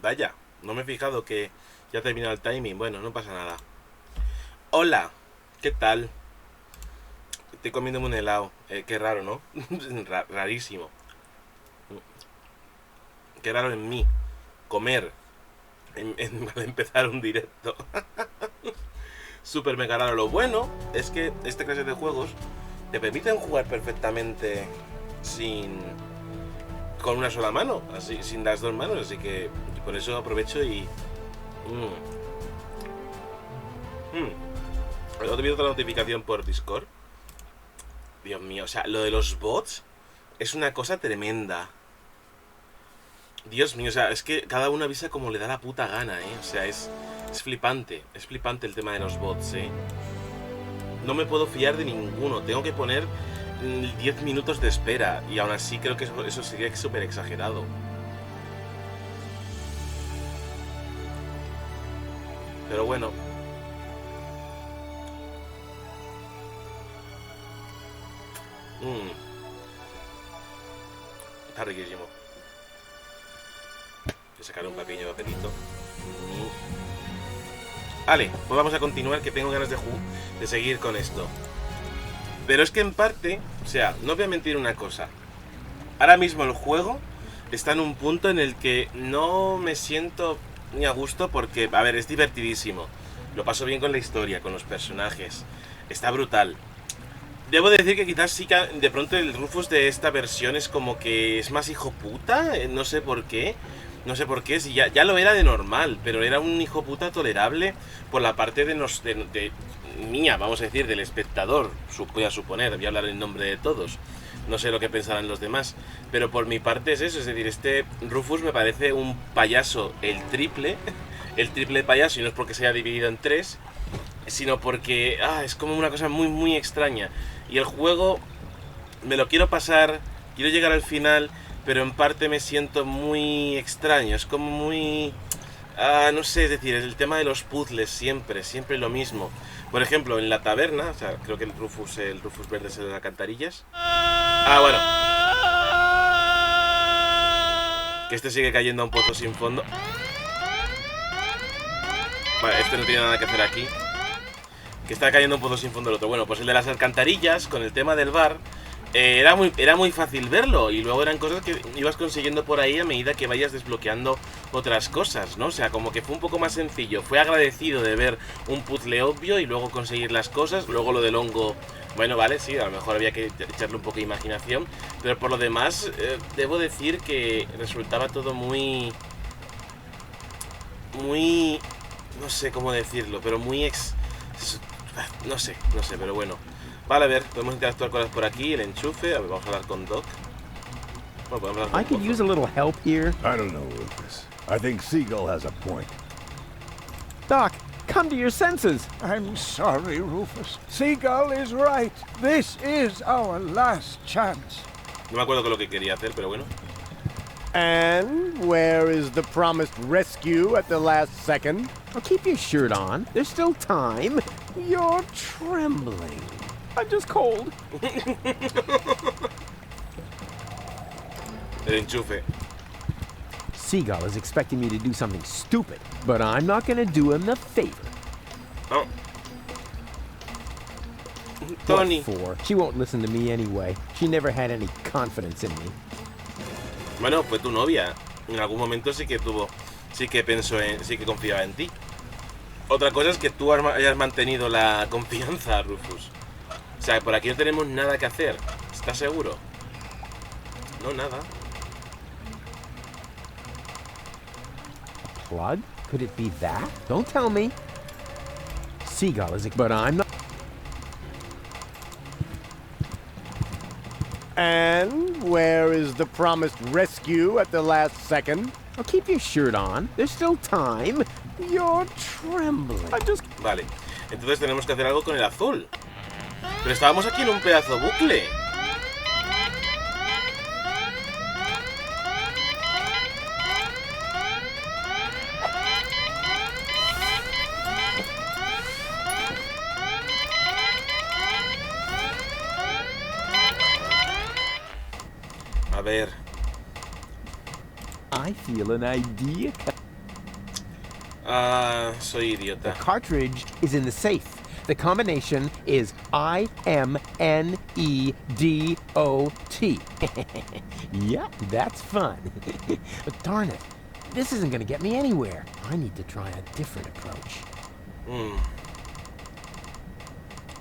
Vaya, no me he fijado que ya ha terminado el timing. Bueno, no pasa nada. Hola, ¿qué tal? Estoy comiéndome un helado. Qué raro, ¿no? Rarísimo. Qué raro en mí comer al empezar un directo. Súper mega raro. Lo bueno es que esta clase de juegos te permiten jugar perfectamente con una sola mano, así, sin las dos manos, así que por eso aprovecho y... ¿He tenido otra notificación por Discord? Dios mío, o sea, lo de los bots es una cosa tremenda. Dios mío, o sea, es que cada uno avisa como le da la puta gana, o sea, es flipante el tema de los bots, No me puedo fiar de ninguno, tengo que poner 10 minutos de espera y aún así creo que eso sería súper exagerado. Pero bueno. Está riquísimo. Voy a sacar un pequeño papelito. Vale, pues vamos a continuar, que tengo ganas de seguir con esto. Pero es que en parte, o sea, no voy a mentir una cosa. Ahora mismo el juego está en un punto en el que no me siento ni a gusto porque, a ver, es divertidísimo. Lo paso bien con la historia, con los personajes. Está brutal. Debo decir que quizás sí que de pronto el Rufus de esta versión es como que es más hijo puta, no sé por qué. No sé por qué, si ya lo era de normal, pero era un hijo puta tolerable por la parte de mía, vamos a decir, del espectador, voy a suponer, voy a hablar en nombre de todos. No sé lo que pensarán los demás, pero por mi parte es eso, es decir, este Rufus me parece un payaso el triple de payaso, y no es porque se haya dividido en tres, sino porque es como una cosa muy, muy extraña. Y el juego me lo quiero pasar, quiero llegar al final, pero en parte me siento muy extraño, es como muy... no sé, es decir, el tema de los puzzles siempre lo mismo. Por ejemplo, en la taberna, o sea, creo que el Rufus verde es el de las alcantarillas. Bueno. Que este sigue cayendo a un pozo sin fondo. Vale, este no tiene nada que hacer aquí. Que está cayendo un pozo sin fondo el otro. Bueno, pues el de las alcantarillas, con el tema del bar, era muy fácil verlo. Y luego eran cosas que ibas consiguiendo por ahí a medida que vayas desbloqueando otras cosas, ¿no? O sea, como que fue un poco más sencillo. Fue agradecido de ver un puzzle obvio y luego conseguir las cosas. Luego lo del hongo, bueno, vale, sí, a lo mejor había que echarle un poco de imaginación. Pero por lo demás, debo decir que resultaba todo muy... no sé cómo decirlo, pero muy no sé, pero bueno. Vale, a ver, podemos interactuar con las por aquí, el enchufe. A ver, vamos a hablar con Doc. Bueno, podemos hablar con I could use a little help here. I don't know, Rufus. I think Seagull has a point. Doc, come to your senses. I'm sorry, Rufus. Seagull is right. This is our last chance. No me acuerdo con lo que quería hacer, pero bueno. And where is the promised rescue at the last second? Well, keep your shirt on. There's still time. You're trembling. I'm just cold. El enchufe. Seagull is expecting me to do something stupid, but I'm not going to do him the favor. Oh. Tony. What for? She won't listen to me anyway. She never had any confidence in me. Bueno, fue tu novia. En algún momento sí que confiaba en ti. Otra cosa es que tú hayas mantenido la confianza, Rufus. O sea, por aquí no tenemos nada que hacer. ¿Estás seguro? No, nada. Plug? Could it be that? Don't tell me. Seagull is... But I'm not... And where is the promised rescue at the last second? Well, keep your shirt on. There's still time. You're trembling. I just... Vale. Entonces tenemos que hacer algo con el azul. Pero estábamos aquí en un pedazo bucle. A ver. I feel an idea. Soy The idiota. cartridge is in the safe. The combination is IMNEDOT. Yeah, that's fun. But darn it, this isn't going to get me anywhere. I need to try a different approach.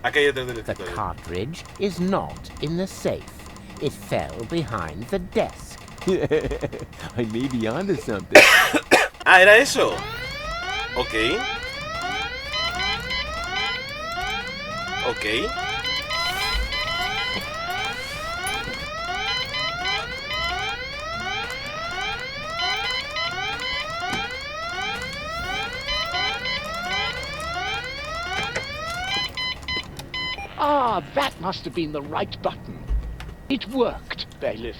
Acá hay detrás del The escritorio. cartridge is not in the safe. It fell behind the desk. I may be onto something. Ah, era eso. Ok. Ok. Ah, that must have been the right button. It worked, bailiff.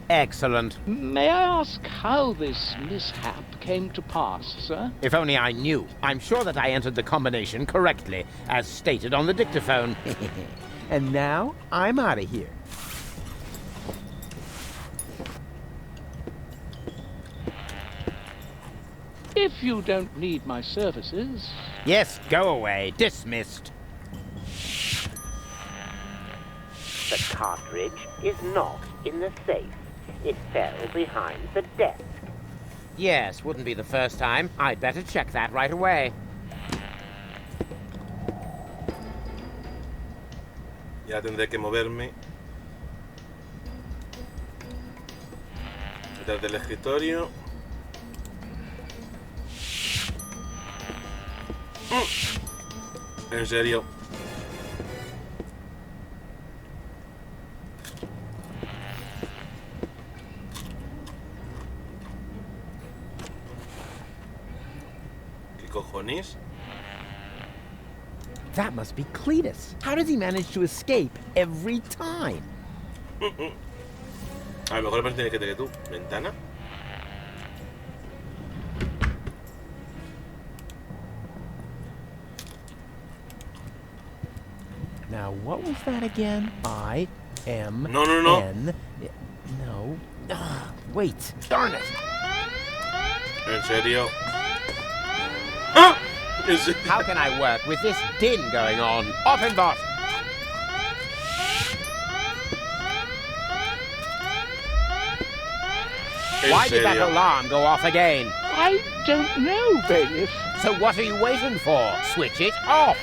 Excellent. May I ask how this mishap came to pass, sir? If only I knew. I'm sure that I entered the combination correctly, as stated on the dictaphone. And now, I'm out of here. If you don't need my services... Yes, go away. Dismissed. The cartridge is not in the safe. It fell behind the desk. Yes, wouldn't be the first time. I'd better check that right away. Ya tendré que moverme. Detrás del escritorio. En serio. ¿Qué cojones? That must be Cletus. How does he manage to escape every time? A lo mejor es más inteligente que tú. ¿Ventana? Now, what was that again? I-M-N... No, no, no. No. Wait. Darn it. ¿En serio? ¡Ah! ¿En serio? How can I work with this din going on? Open bot. ¿En Why did that serio? alarm go off again? I don't know, bailiff. So what are you waiting for? Switch it off.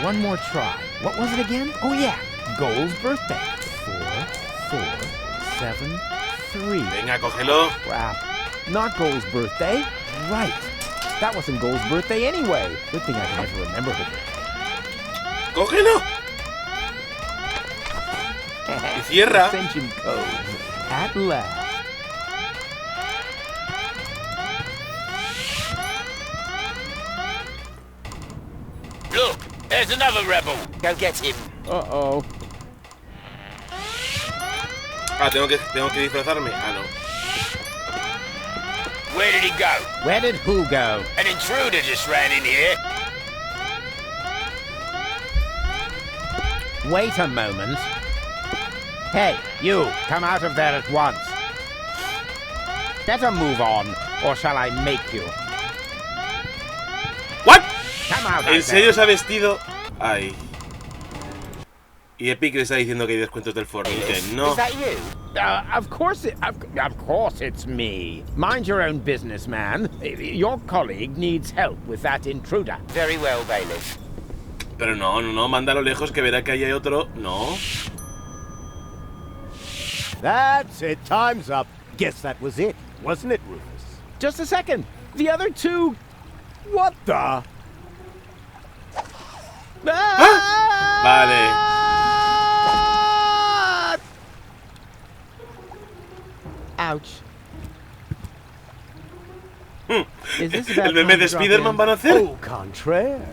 One more try. What was it again? Oh yeah, Goal's birthday. 447 Venga, cógelo. Crap. Not Goal's birthday. Right. That wasn't Goal's birthday anyway. Good thing I can never remember her. ¡Cógelo! Y cierra. Ascension code. At last. Look, there's another rebel. Go get him. Uh-oh. Ah, tengo que disfrazarme. Ah, no. Where did he go? Where did who go? An intruder just ran in here. Wait a moment. Hey, you, come out of there at once. Better move on, or shall I make you? ¿What? Come out, I ¿En say. serio se ha vestido? Ay. Y Epic le está diciendo que hay descuentos del Fortnite. No. Is that you? Of course it's me. Mind your own business, man. Your colleague needs help with that intruder. Very well, bailiff. Pero no, mándalo lejos que verá que ahí hay otro. No. That's it. Time's up. Guess that was it, wasn't it, Rufus? Just a second. The other two... What the? Vale. Ouch. Is this about El meme time de to drop Spider-Man in? van a hacer. Au contraire.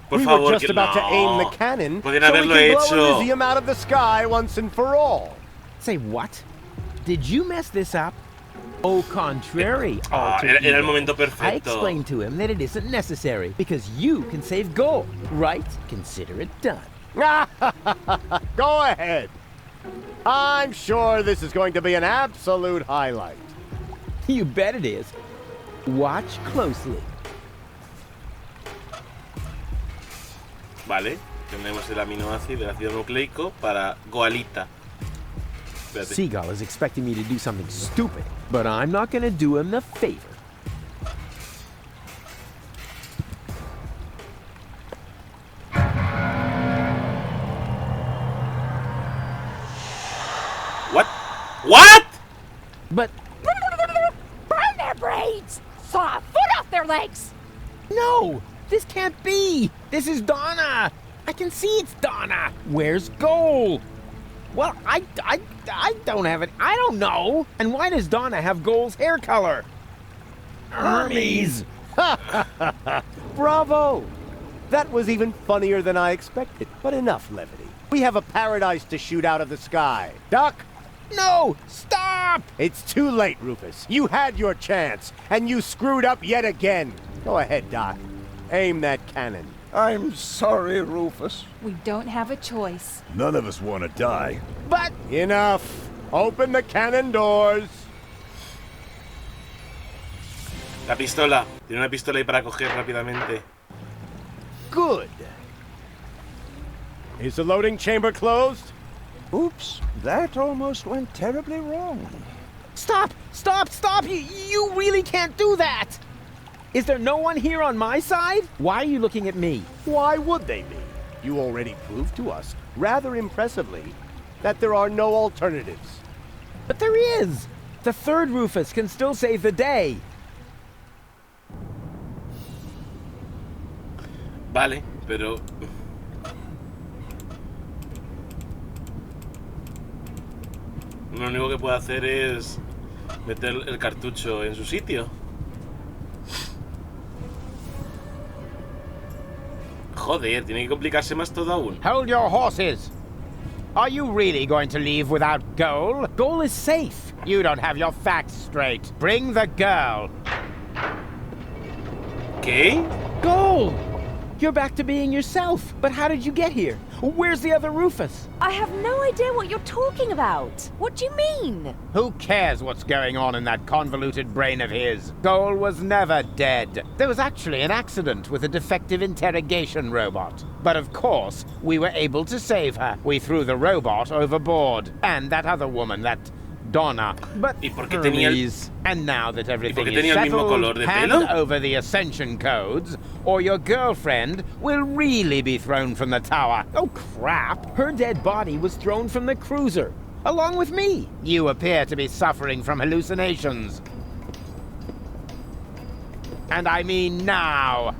Por We favor, were just que about to aim the no. cannon Podrían so we haberlo could blow hecho. Elysium out of the sky once and for all. Say what? Did you mess this up? Au contrary, alter Era el ego. momento I perfecto. explained to him that it isn't necessary because you can save gold, right? Consider it done. Go ahead. I'm sure this is going to be an absolute highlight. You bet it is. Watch closely. Vale, tenemos el aminoácido, el ácido nucleico para Goalita. Espérate. Seagull is expecting me to do something stupid, but I'm not gonna do him the favor. What? What? But Burn their brains! Saw a foot off their legs! no, this can't be. This is Donna. I can see it's Donna. Where's Goal? Well, I don't have it. I don't know. And why does Donna have Goal's hair color? Hermes. Bravo! That was even funnier than I expected. But enough levity. We have a paradise to shoot out of the sky. Duck! No! Stop! It's too late, Rufus. You had your chance, and you screwed up yet again. Go ahead, Doc. Aim that cannon. I'm sorry, Rufus. We don't have a choice. None of us want to die. But Enough. Open the cannon doors. La pistola. Tiene una pistola ahí para coger rápidamente. Good. Is the loading chamber closed? Oops, that almost went terribly wrong. stop! Stop! Stop! You really can't do that! Is there no one here on my side? Why are you looking at me? Why would they be? You already proved to us, rather impressively, that there are no alternatives. But there is! The third Rufus can still save the day. Vale, pero... Lo único que puedo hacer es meter el cartucho en su sitio. Joder, tiene que complicarse más todo aún. Hold your horses. Are you really going to leave without Goal? Goal is safe. You don't have your facts straight. Bring the girl. ¿Qué? Goal! You're back to being yourself. But how did you get here? Where's the other Rufus? I have no idea what you're talking about. What do you mean? Who cares what's going on in that convoluted brain of his? Goal was never dead. There was actually an accident with a defective interrogation robot. But of course, we were able to save her. We threw the robot overboard. And that other woman, that Donna. But ¿Y por qué tenía el- Hermes. And now that everything qué is tenía el mismo color settled, de hand pelo? over the ascension codes, or your girlfriend will really be thrown from the tower. Oh, crap. Her dead body was thrown from the cruiser, along with me. You appear to be suffering from hallucinations. And I mean now.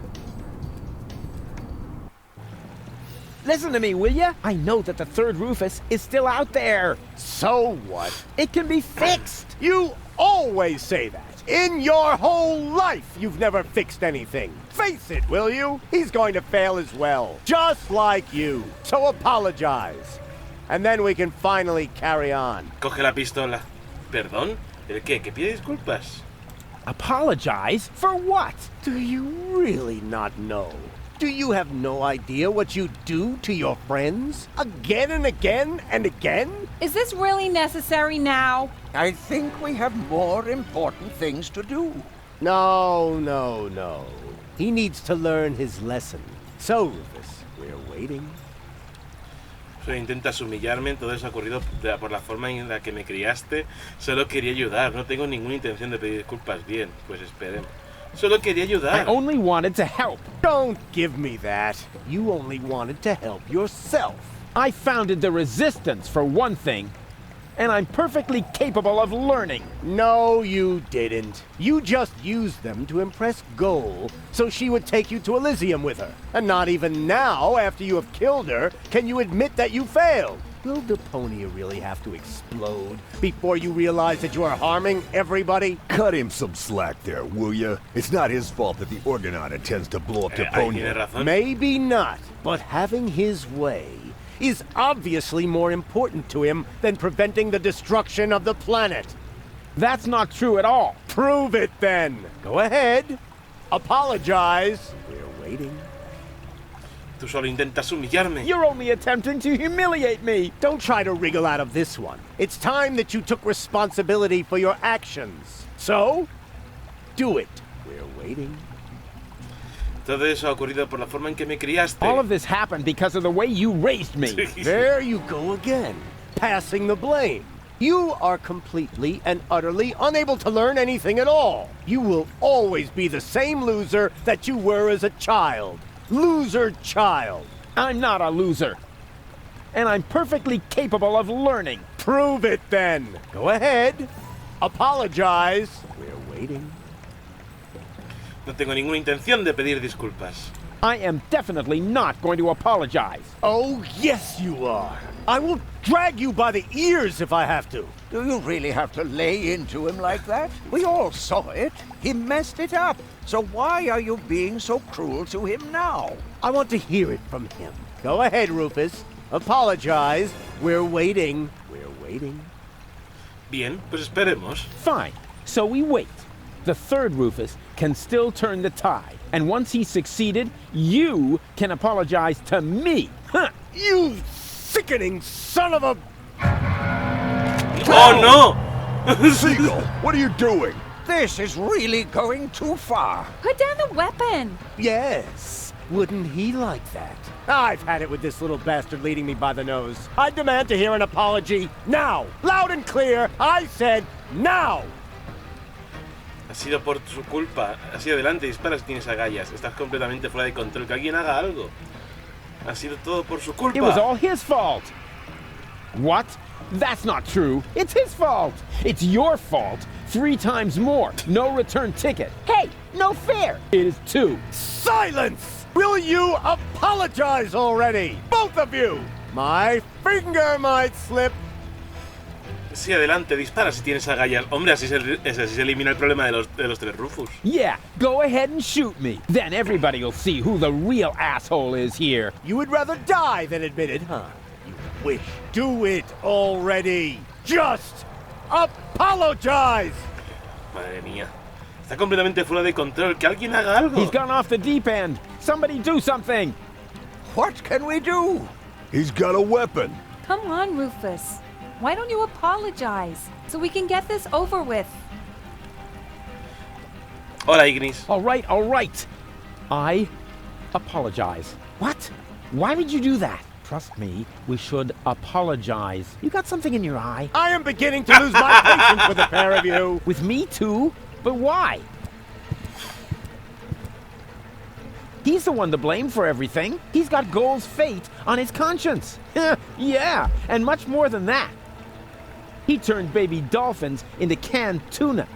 Listen to me, will ya? I know that the third Rufus is still out there. So what? It can be fixed. You always say that. In your whole life, you've never fixed anything. Face it, will you? He's going to fail as well. Just like you. So apologize. And then we can finally carry on. Coge la pistola. ¿Perdón? ¿El qué? ¿Que pide disculpas? Apologize? For what? Do you really not know? Do you have no idea what you do to your friends? Again and again and again? Is this really necessary now? I think we have more important things to do. No. He needs to learn his lesson. So, Rufus, we're waiting. Solo intentas humillarme, todo eso ha ocurrido por la forma en la que me criaste. Solo quería ayudar, no tengo ninguna intención de pedir disculpas. Bien, pues esperemos. Solo quería ayudar. I only wanted to help. Don't give me that. You only wanted to help yourself. I founded the Resistance, for one thing. And I'm perfectly capable of learning. No, you didn't. You just used them to impress Goal so she would take you to Elysium with her. And not even now, after you have killed her, can you admit that you failed. Will Deponia really have to explode before you realize that you are harming everybody? Cut him some slack there, will ya? It's not his fault that the Orgonaut intends to blow up Ahí tiene Deponia. razón. Maybe not, but having his way is obviously more important to him than preventing the destruction of the planet. That's not true at all. Prove it then. Go ahead. Apologize. We're waiting. Tú solo intentas humillarme. You're only attempting to humiliate me. Don't try to wriggle out of this one. It's time that you took responsibility for your actions. So, do it. We're waiting. Todo eso ha ocurrido por la forma en que me criaste. All of this happened because of the way you raised me. There you go again, passing the blame. You are completely and utterly unable to learn anything at all. You will always be the same loser that you were as a child. Loser child. I'm not a loser. And I'm perfectly capable of learning. Prove it then. Go ahead. Apologize. We're waiting. No tengo ninguna intención de pedir disculpas. I am definitely not going to apologize. Oh, yes, you are. I will drag you by the ears if I have to. Do you really have to lay into him like that? We all saw it. He messed it up. So why are you being so cruel to him now? I want to hear it from him. Go ahead, Rufus. Apologize. We're waiting. We're waiting. Bien, pues esperemos. Fine. So we wait. The third Rufus can still turn the tide. And once he's succeeded, you can apologize to me. Huh. You sickening son of a... Oh no! Seagull, what are you doing? This is really going too far. Put down the weapon. Yes. Wouldn't he like that? I've had it with this little bastard leading me by the nose. I demand to hear an apology now. Loud and clear. I said now. Ha sido por su culpa. Así adelante, dispara si tienes agallas. Estás completamente fuera de control. Que alguien haga algo. Ha sido todo por su culpa. It was all his fault. What? That's not true. It's his fault. It's your fault. 3 times more. No return ticket. Hey, no fair. It is 2. Silence! Will you apologize already? Both of you! My finger might slip. Sí, adelante, dispara si tienes agallas. Hombre, así se elimina el problema de los 3 Rufus. Yeah, go ahead and shoot me. Then everybody will see who the real asshole is here. You would rather die than admit it, huh? You wish. Do it already. Just apologize. Madre mía. Está completamente fuera de control. Que alguien haga algo. He's gone off the deep end. Somebody do something. What can we do? He's got a weapon. Come on, Rufus. Why don't you apologize so we can get this over with? Hola, Ignis. All right. I apologize. What? Why would you do that? Trust me, we should apologize. You got something in your eye? I am beginning to lose my patience with the pair of you. With me too? But why? He's the one to blame for everything. He's got Goal's fate on his conscience. Yeah, and much more than that. He turned baby dolphins into canned tuna.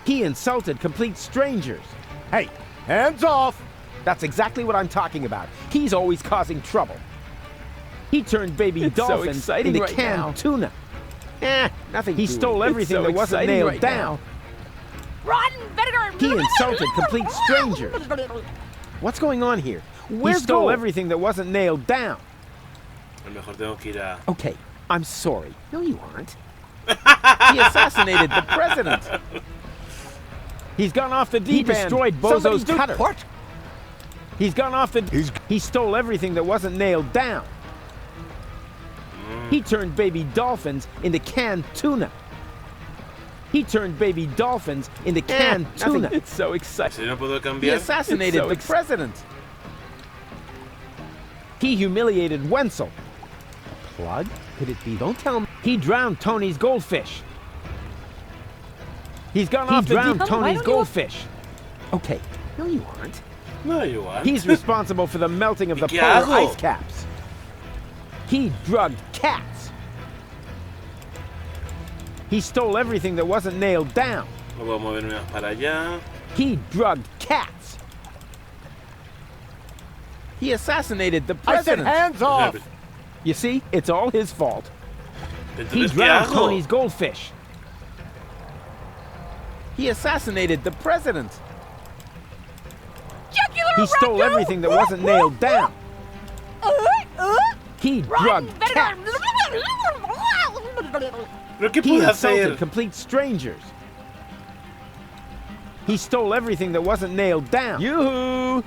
He insulted complete strangers. Hey, hands off! That's exactly what I'm talking about. He's always causing trouble. He turned baby dolphins into canned tuna. Nothing. He stole everything that wasn't nailed down. Run, vinegar! He insulted complete strangers. What's going on here? He stole everything that wasn't nailed down. A lo mejor tengo que ir a... Okay, I'm sorry. No, you aren't. He assassinated the president. He's gone off the deep end. He destroyed Bozo's cutter. What? He's gone off the... He stole everything that wasn't nailed down. He turned baby dolphins into canned tuna. It's so exciting. Si no puedo He cambiar. assassinated the president. He humiliated Wenzel. A plug? Could it be? Don't tell me. He drowned Tony's goldfish. He's gone off the deep. Tony's goldfish. Okay. No, you aren't. No, you aren't. He's responsible for the melting of the ¿Qué polar hago? ice caps. He drugged cats. He stole everything that wasn't nailed down. No puedo moverme más para allá. He drugged cats. He assassinated the I said president. hands off! You see, it's all his fault. He Entonces, ¿qué drowned hago? Tony's goldfish. He assassinated the president. Jugular He stole ragu! everything that wasn't nailed down. He Run, drugged Vader! cats. ¿Pero qué He puede insulted hacer? complete strangers. He stole everything that wasn't nailed down. Yoo-hoo!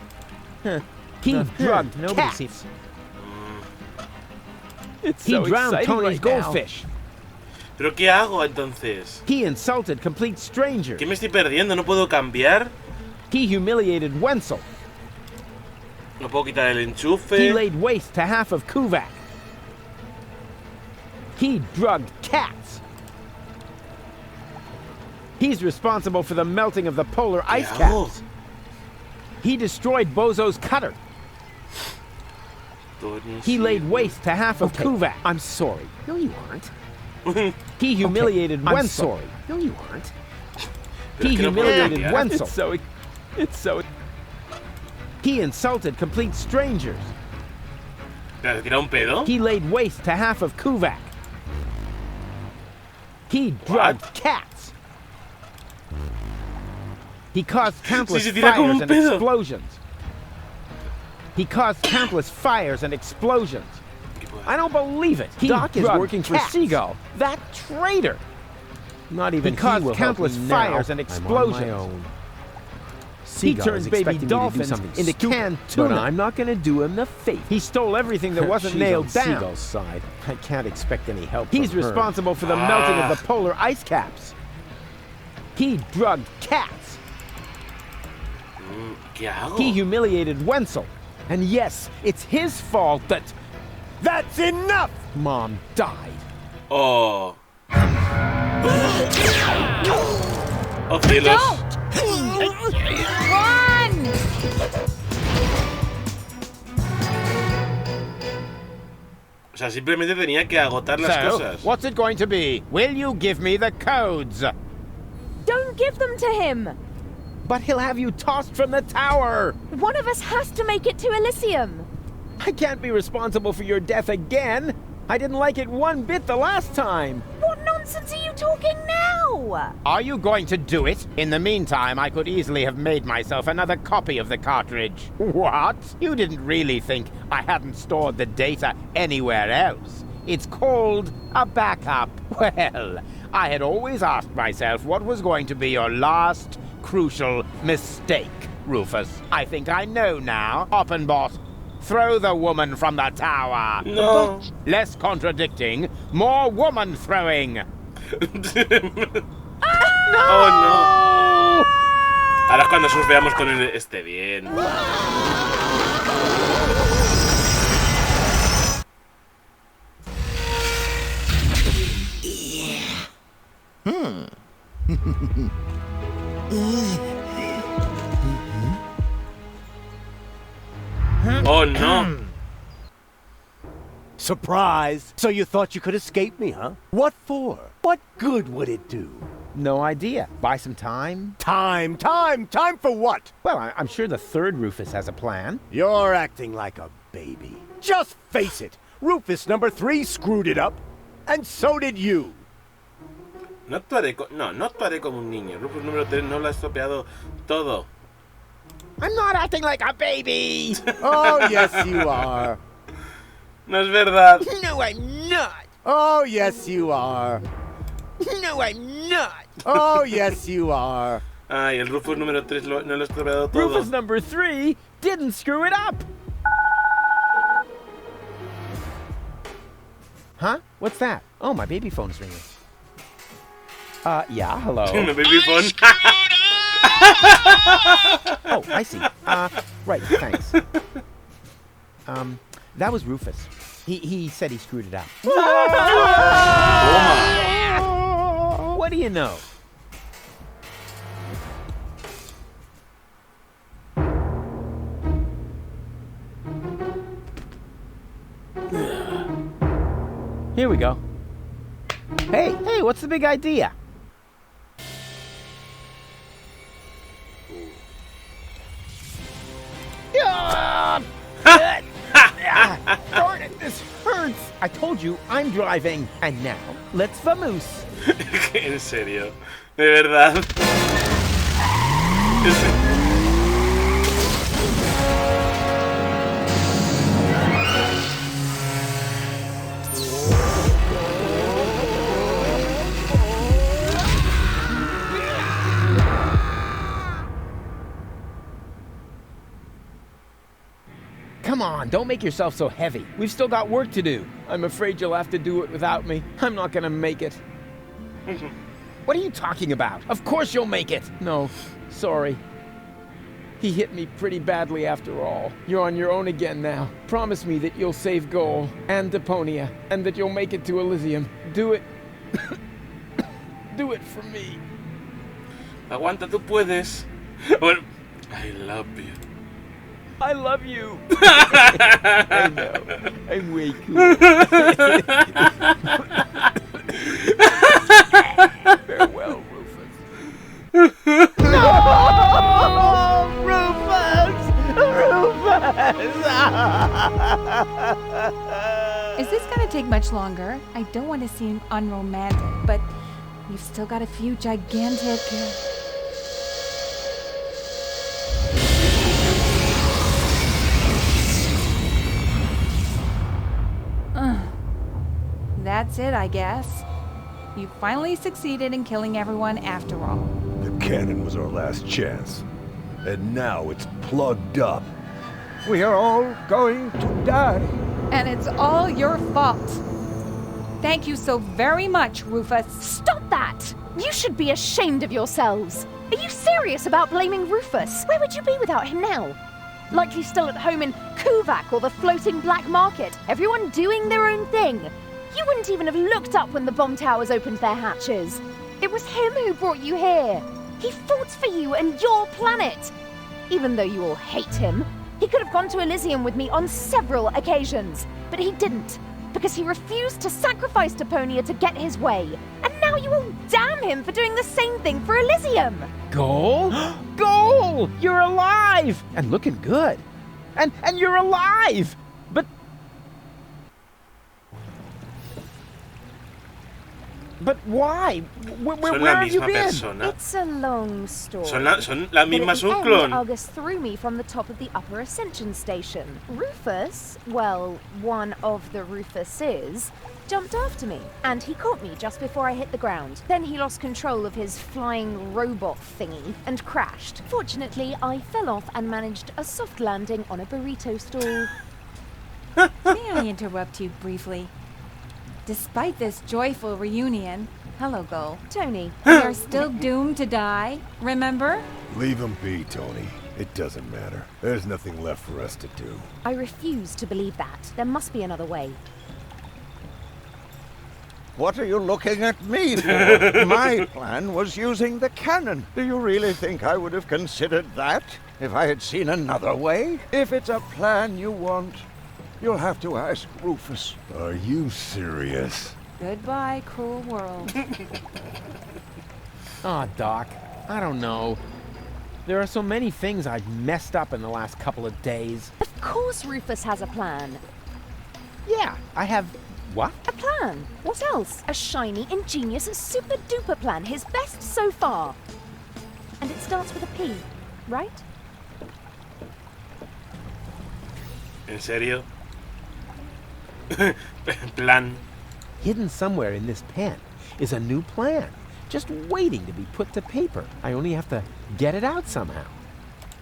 He drugged Nobody cats. seems... It's He so drowned exciting Tony's right now. goldfish. ¿Pero qué hago entonces? He insulted complete strangers. ¿Qué me estoy perdiendo? ¿No puedo cambiar? He humiliated Wenzel. ¿No puedo quitar el He enchufe? laid waste to half of Kuvak. He drugged cats. He's responsible for the melting of the polar ice hago? caps. He destroyed Bozo's cutter. He laid waste to half of Kuvak. I'm sorry. No, you aren't. He humiliated I'm Wenzel. sorry. No, you aren't. Pero He es que no puedo humiliated cambiar. Wenzel. It's so... He insulted complete strangers. ¿Te has tirado un pedo? He laid waste to half of Kuvak. He drugged cats. He caused countless Sí, se tira como fires un and pedo. explosions. He caused countless fires and explosions. ¿Qué puedo I don't believe it. He Doc is drugged working for cats. Seagull. That traitor. Not even He caused will help countless me fires now. and I'm on explosions. my own. He Seagull turned is baby expecting me to do dolphins something into stupid, canned but tuna. I'm not going to do him the favor. He stole everything that wasn't She's nailed on down. Seagull's side. I can't expect any help He's from her. responsible for the melting of the polar ice caps. He drugged cats. ¿Qué hago? He humiliated Wenzel. And yes, it's his fault that That's enough! Mom died. Oh. Oh, cielos. Run! O sea, simplemente tenía que agotar las So, cosas. what's it going to be? Will you give me the codes? Don't give them to him! But he'll have you tossed from the tower. One of us has to make it to Elysium. I can't be responsible for your death again. I didn't like it one bit the last time. What nonsense are you talking now? Are you going to do it? In the meantime, I could easily have made myself another copy of the cartridge. What? You didn't really think I hadn't stored the data anywhere else? It's called a backup. Well, I had always asked myself what was going to be your last crucial mistake, Rufus. I think I know now. Oppenbot, throw the woman from the tower. No. Less contradicting, more woman throwing. Oh, no. Ahora es cuando surfeamos con el... Esté bien. Oh, no. Surprise! So you thought you could escape me, huh? What for? What good would it do? No idea. Buy some time? Time for what? Well, I'm sure the third Rufus has a plan. You're acting like a baby. Just face it. Rufus number 3 screwed it up. And so did you. No actuaré como un niño. Rufus número 3 no lo ha estropeado todo. I'm not acting like a baby! Oh, yes, you are. No es verdad. No, I'm not! Oh, yes, you are. No, I'm not! Oh, yes, you are. Ay, el Rufus número 3 no lo ha estropeado todo. Rufus number 3 didn't screw it up! Huh? What's that? Oh, my baby phone's ringing. Yeah, hello. My baby phone. Oh, I see. Right, thanks. That was Rufus. He said he screwed it up. What do you know? Here we go. Hey, what's the big idea? Darn it, this hurts! I told you, I'm driving. And now, let's vamoose. En serio. De verdad. Come on, don't make yourself so heavy. We've still got work to do. I'm afraid you'll have to do it without me. I'm not gonna make it. What are you talking about? Of course you'll make it. No, sorry. He hit me pretty badly after all. You're on your own again now. Promise me that you'll save Goal and Deponia, and that you'll make it to Elysium. Do it. Do it for me. Aguanta, tú puedes. Bueno, I love you. I love you. I know. I'm way cool. Farewell, Rufus. No! Rufus! Is this gonna take much longer? I don't want to seem unromantic, but we've still got a few gigantic... That's it, I guess. You finally succeeded in killing everyone after all. The cannon was our last chance. And now it's plugged up. We are all going to die. And it's all your fault. Thank you so very much, Rufus. Stop that! You should be ashamed of yourselves. Are you serious about blaming Rufus? Where would you be without him now? Likely still at home in Kuvak or the floating black market. Everyone doing their own thing. You wouldn't even have looked up when the bomb towers opened their hatches. It was him who brought you here. He fought for you and your planet. Even though you all hate him, he could have gone to Elysium with me on several occasions. But he didn't, because he refused to sacrifice Deponia to get his way. And now you all damn him for doing the same thing for Elysium. Goal? Goal! You're alive! And looking good. And you're alive! But why? Where have you been? Persona. It's a long story. Son la misma, But son at the clon. end, August threw me from the top of the upper ascension station. Rufus, well, one of the Rufuses, jumped after me, and he caught me just before I hit the ground. Then he lost control of his flying robot thingy and crashed. Fortunately, I fell off and managed a soft landing on a burrito stall. May I interrupt you briefly? Despite this joyful reunion, hello, Goal. Tony. We are still doomed to die, remember? Leave him be, Tony. It doesn't matter. There's nothing left for us to do. I refuse to believe that. There must be another way. What are you looking at me for? My plan was using the cannon. Do you really think I would have considered that if I had seen another way? If it's a plan you want, you'll have to ask Rufus. Are you serious? Goodbye, cruel world. Aw, Doc, I don't know. There are so many things I've messed up in the last couple of days. Of course Rufus has a plan. Yeah, I have... what? A plan. What else? A shiny, ingenious, super-duper plan. His best so far. And it starts with a P, right? ¿En serio? Plan. Hidden somewhere in this pen is a new plan, just waiting to be put to paper. I only have to get it out somehow.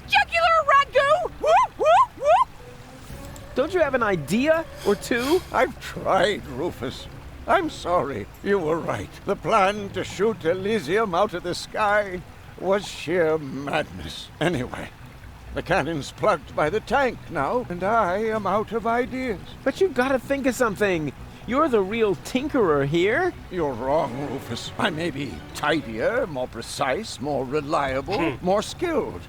Jugular ragu! Whoop, whoop, whoop! Don't you have an idea or two? I've tried, Rufus. I'm sorry. You were right. The plan to shoot Elysium out of the sky was sheer madness. Anyway, the cannon's plugged by the tank now, and I am out of ideas. But you've got to think of something. You're the real tinkerer here. You're wrong, Rufus. I may be tidier, more precise, more reliable, more skilled,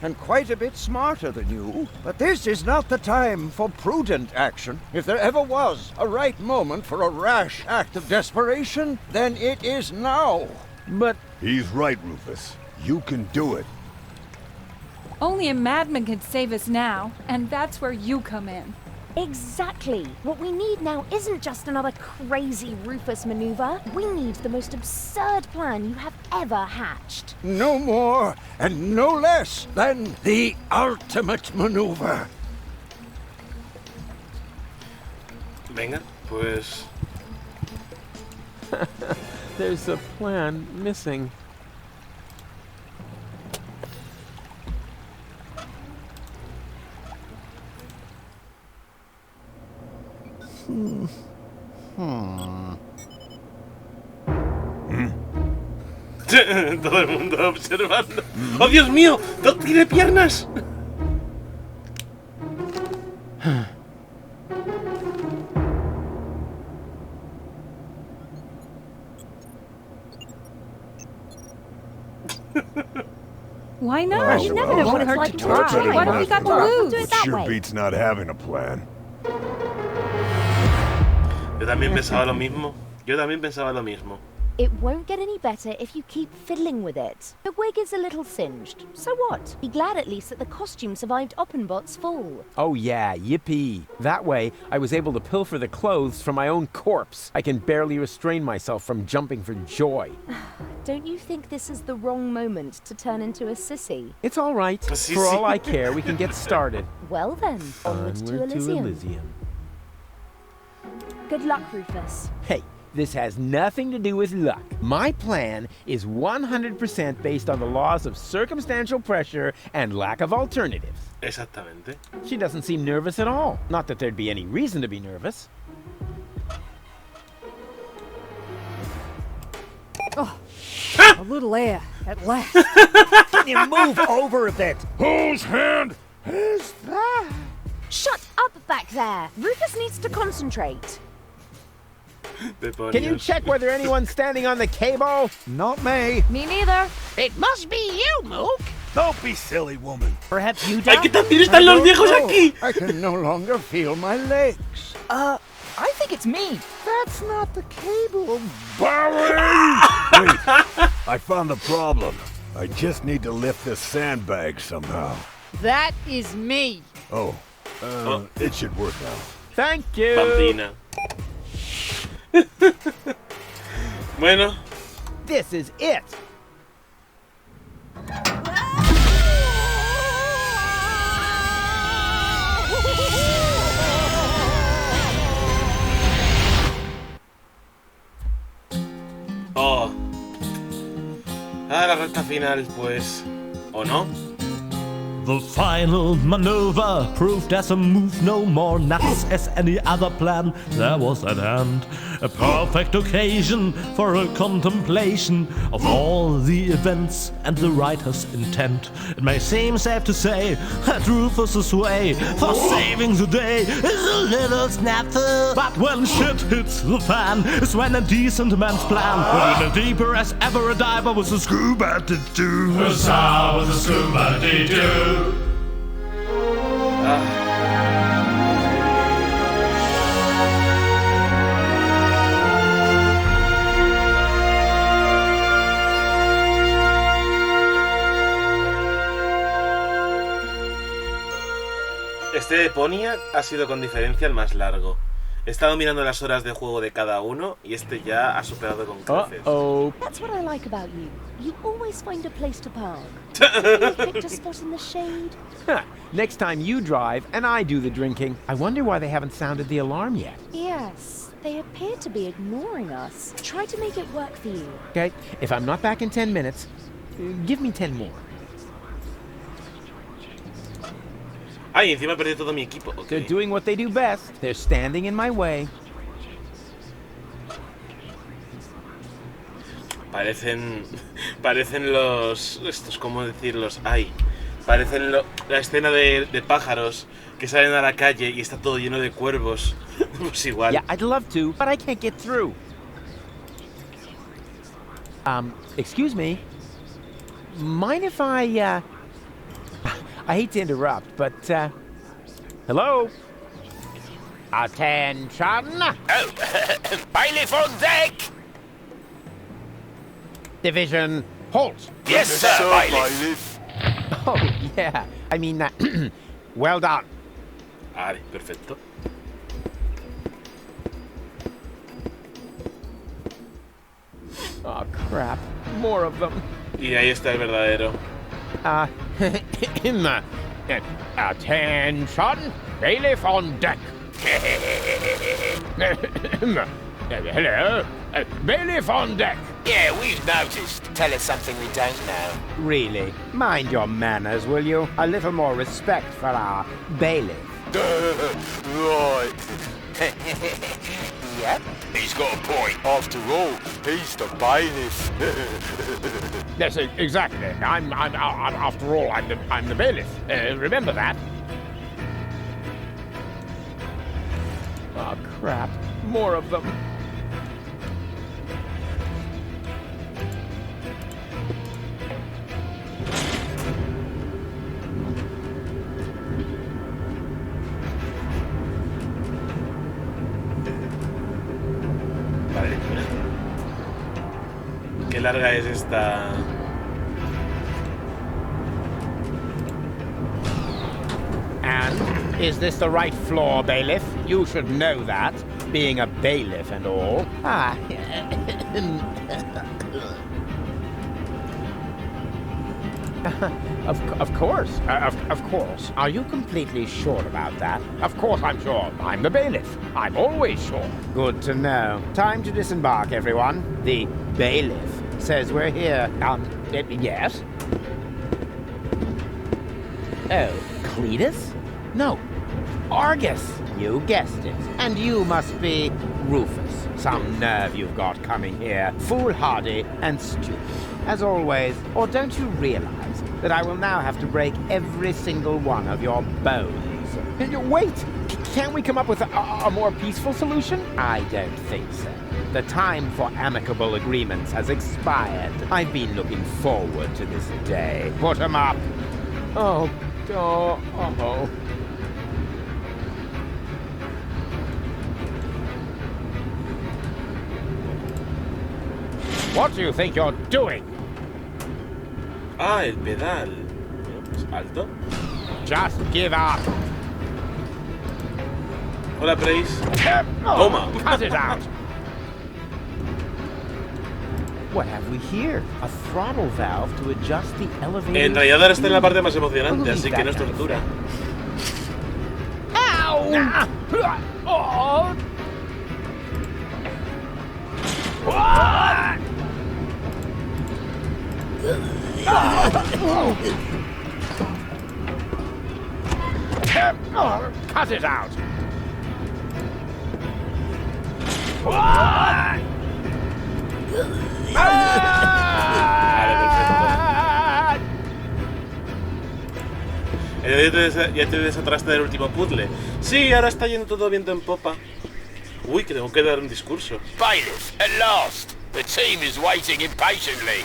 and quite a bit smarter than you. But this is not the time for prudent action. If there ever was a right moment for a rash act of desperation, then it is now. But... He's right, Rufus. You can do it. Only a madman could save us now, and that's where you come in. Exactly. What we need now isn't just another crazy Rufus maneuver. We need the most absurd plan you have ever hatched. No more and no less than the ultimate maneuver. Venga, pues... There's a plan missing. Todo el mundo observando. ¡Oh, Dios mío! ¡Tiene piernas! Why not? You never know what it's like to try. What have we got to lose? Do it that Sure way. beats not having a plan. Yo también pensaba lo mismo. Yo también pensaba lo mismo. It won't get any better if you keep fiddling with it. The wig is a little singed. So what? Be glad at least that the costume survived Oppenbot's fall. Oh yeah, yippee. That way, I was able to pilfer the clothes from my own corpse. I can barely restrain myself from jumping for joy. Don't you think this is the wrong moment to turn into a sissy? It's all right. Sissy. For all I care, we can get started. Well then, onward to Elysium. Elysium. Good luck, Rufus. Hey, this has nothing to do with luck. My plan is 100% based on the laws of circumstantial pressure and lack of alternatives. Exactamente. She doesn't seem nervous at all. Not that there'd be any reason to be nervous. A little air, at last. Can you move over a bit? Whose hand? Who's that? Shut up back there! Rufus needs to concentrate. Deponia. Can you check whether anyone's standing on the cable? Not me. Me neither. It must be you, Mook. Don't be silly, woman. Perhaps you ¡Ay, que también están los viejos aquí! I can no longer feel my legs. I think it's me. That's not the cable. Wait, I found the problem. I just need to lift this sandbag somehow. That is me. Oh, it should work now. Thank you. Bambina. Bueno, This is it. oh. La recta final, pues. ¿O no? The final maneuver proved as a move no more nuts as any other plan there was at hand. A perfect occasion for a contemplation of all the events and the writer's intent. It may seem safe to say that Rufus's way for saving the day is a little snafu. But when shit hits the fan is when a decent man's plan will in deeper as ever a diver with a scuba to do. With a scuba to do. Este Deponia ha sido con diferencia el más largo. He estado mirando las horas de juego de cada uno y este ya ha superado con creces. Uh-oh. That's what I like about you. You always find a place to park. You picked a spot in the shade. Huh. Next time you drive and I do the drinking. I wonder why they haven't sounded the alarm yet. Yes, they appear to be ignoring us. Try to make it work for you. Okay, if I'm not back in 10 minutes, give me 10 more. Ay, encima perdí todo mi equipo. Okay. They're doing what they do best. They're standing in my way. Parecen los... Estos, ¿cómo decirlos? Ay, parecen la escena de pájaros que salen a la calle y está todo lleno de cuervos. Pues igual. Yeah, I'd love to, but I can't get through. Excuse me. Mind if I hate to interrupt, but, hello? Attention! Oh, bailiff on deck! Division, halt! Yes, sir, bailiff. Oh, yeah. I mean, well done. Vale, perfecto. Oh, crap. More of them. Y ahí está el verdadero. Attention! Bailiff on deck! Hello? Bailiff on deck! Yeah, we've noticed. Tell us something we don't know. Really? Mind your manners, will you? A little more respect for our bailiff. Right. Yep. He's got a point. After all, he's the bailiff. Yes, exactly. After all, I'm the bailiff. Remember that. Oh, crap. More of them. Qué larga es esta. And is this the right floor, bailiff? You should know that, being a bailiff and all. Ah. Of course. Of course. Are you completely sure about that? Of course I'm sure. I'm the bailiff. I'm always sure. Good to know. Time to disembark, everyone. The bailiff says we're here. Yes? Oh, Cletus? No. Argus. You guessed it. And you must be Rufus. Some nerve you've got coming here. Foolhardy and stupid. As always. Or don't you realize that I will now have to break every single one of your bones? Wait! Can't we come up with a more peaceful solution? I don't think so. The time for amicable agreements has expired. I've been looking forward to this day. Put 'em up! Oh. What do you think you're doing? Ah, el pedal. Bueno, pues alto. Just give up. Hola, Praise. Toma. Cut it out. What have we here? A throttle valve to adjust the elevator. En realidad ahora está en la parte más emocionante, así que no es tortura. Ow! Oh. Cut it out. Ya te desatraste del último puzzle. Sí, ahora está yendo todo viento en popa. Uy, que tengo que dar un discurso. Bailiff, at last. The team is waiting impatiently.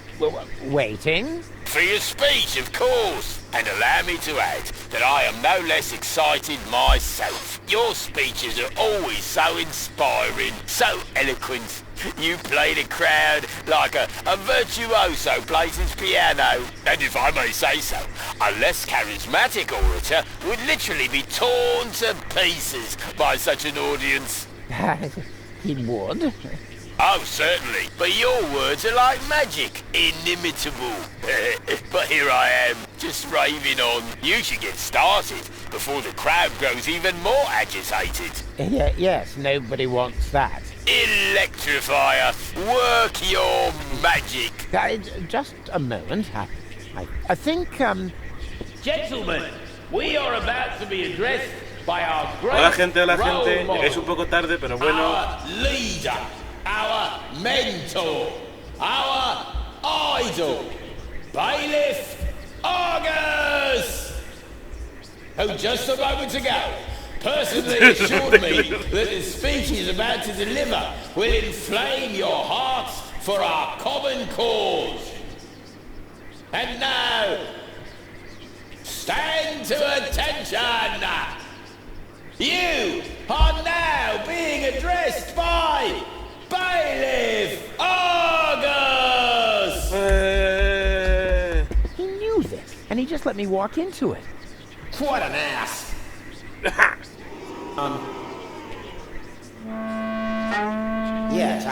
Waiting? For your speech, of course. And allow me to add that I am no less excited myself. Your speeches are always so inspiring, so eloquent. You play the crowd like a virtuoso plays his piano. And if I may say so, a less charismatic orator would literally be torn to pieces by such an audience. He would? Oh, certainly. But your words are like magic. Inimitable. But here I am, just raving on. You should get started before the crowd grows even more agitated. Yes, nobody wants that. Electrifier, work your magic. Just a moment. I think, Gentlemen, we are about to be addressed by our great hola, gente. Llegáis un poco tarde, pero bueno. Our leader, our mentor, our idol, Bailiff Argus, who just a moment ago personally assured me that the speech he's about to deliver will inflame your hearts for our common cause. And now, stand to attention! You are now being addressed by Bailiff Argus! He knew this, and he just let me walk into it. What an ass! Yes,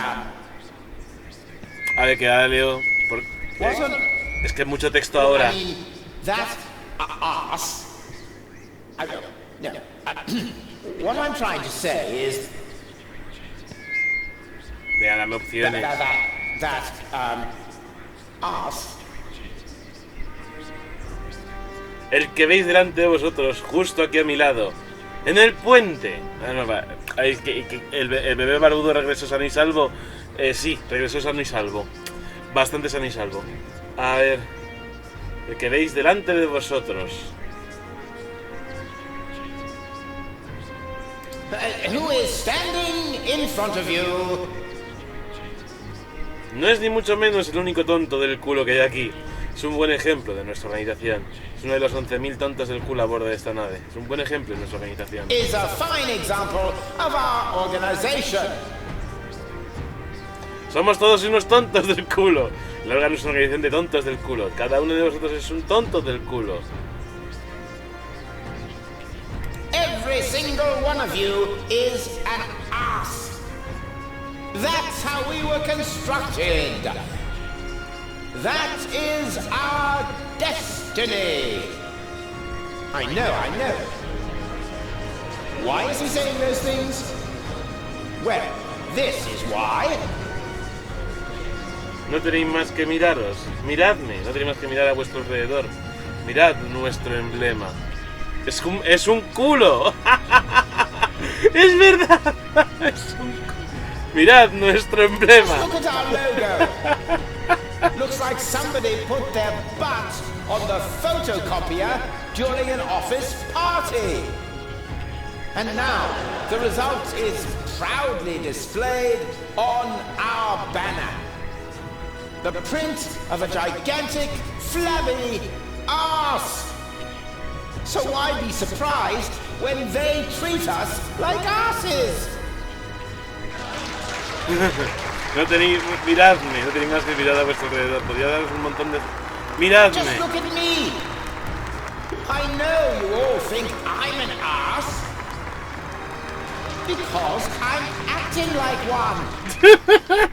A ver, que ahora leo. Es que hay mucho texto ahora. I mean, that ass. No. What I'm trying to say is Dame opciones. that ass. El que veis delante de vosotros, justo aquí a mi lado, En el puente. El bebé barbudo regresó sano y salvo. Sí, regresó sano y salvo. Bastante sano y salvo. A ver. El que veis delante de vosotros. Who is standing in front of you? No es ni mucho menos el único tonto del culo que hay aquí. Es un buen ejemplo de nuestra organización. Es uno de los 11.000 tontos del culo a bordo de esta nave. Es un buen ejemplo de nuestra organización. Is a fine example of our organization. Somos todos unos tontos del culo. El órgano es una organización de tontos del culo. Cada uno de vosotros es un tonto del culo. Every single one of you is an ass. That's how we were constructed. That is our destiny. I know. Why is he saying those things? Well, this is why. No tenéis más que miraros. Miradme. No tenéis más que mirar a vuestro alrededor. Mirad nuestro emblema. Es un culo. Es verdad. Es un culo. Mirad nuestro emblema. Look at our logo. Looks like somebody put their butt on the photocopier during an office party. And now the result is proudly displayed on our banner. The print of a gigantic, flabby arse. So why be surprised when they treat us like asses? No tenéis... Miradme. No tenéis más que mirar a vuestro alrededor. Podría daros un montón de... Miradme. Just look at me. I know you all think I'm an ass. Because I'm acting like one.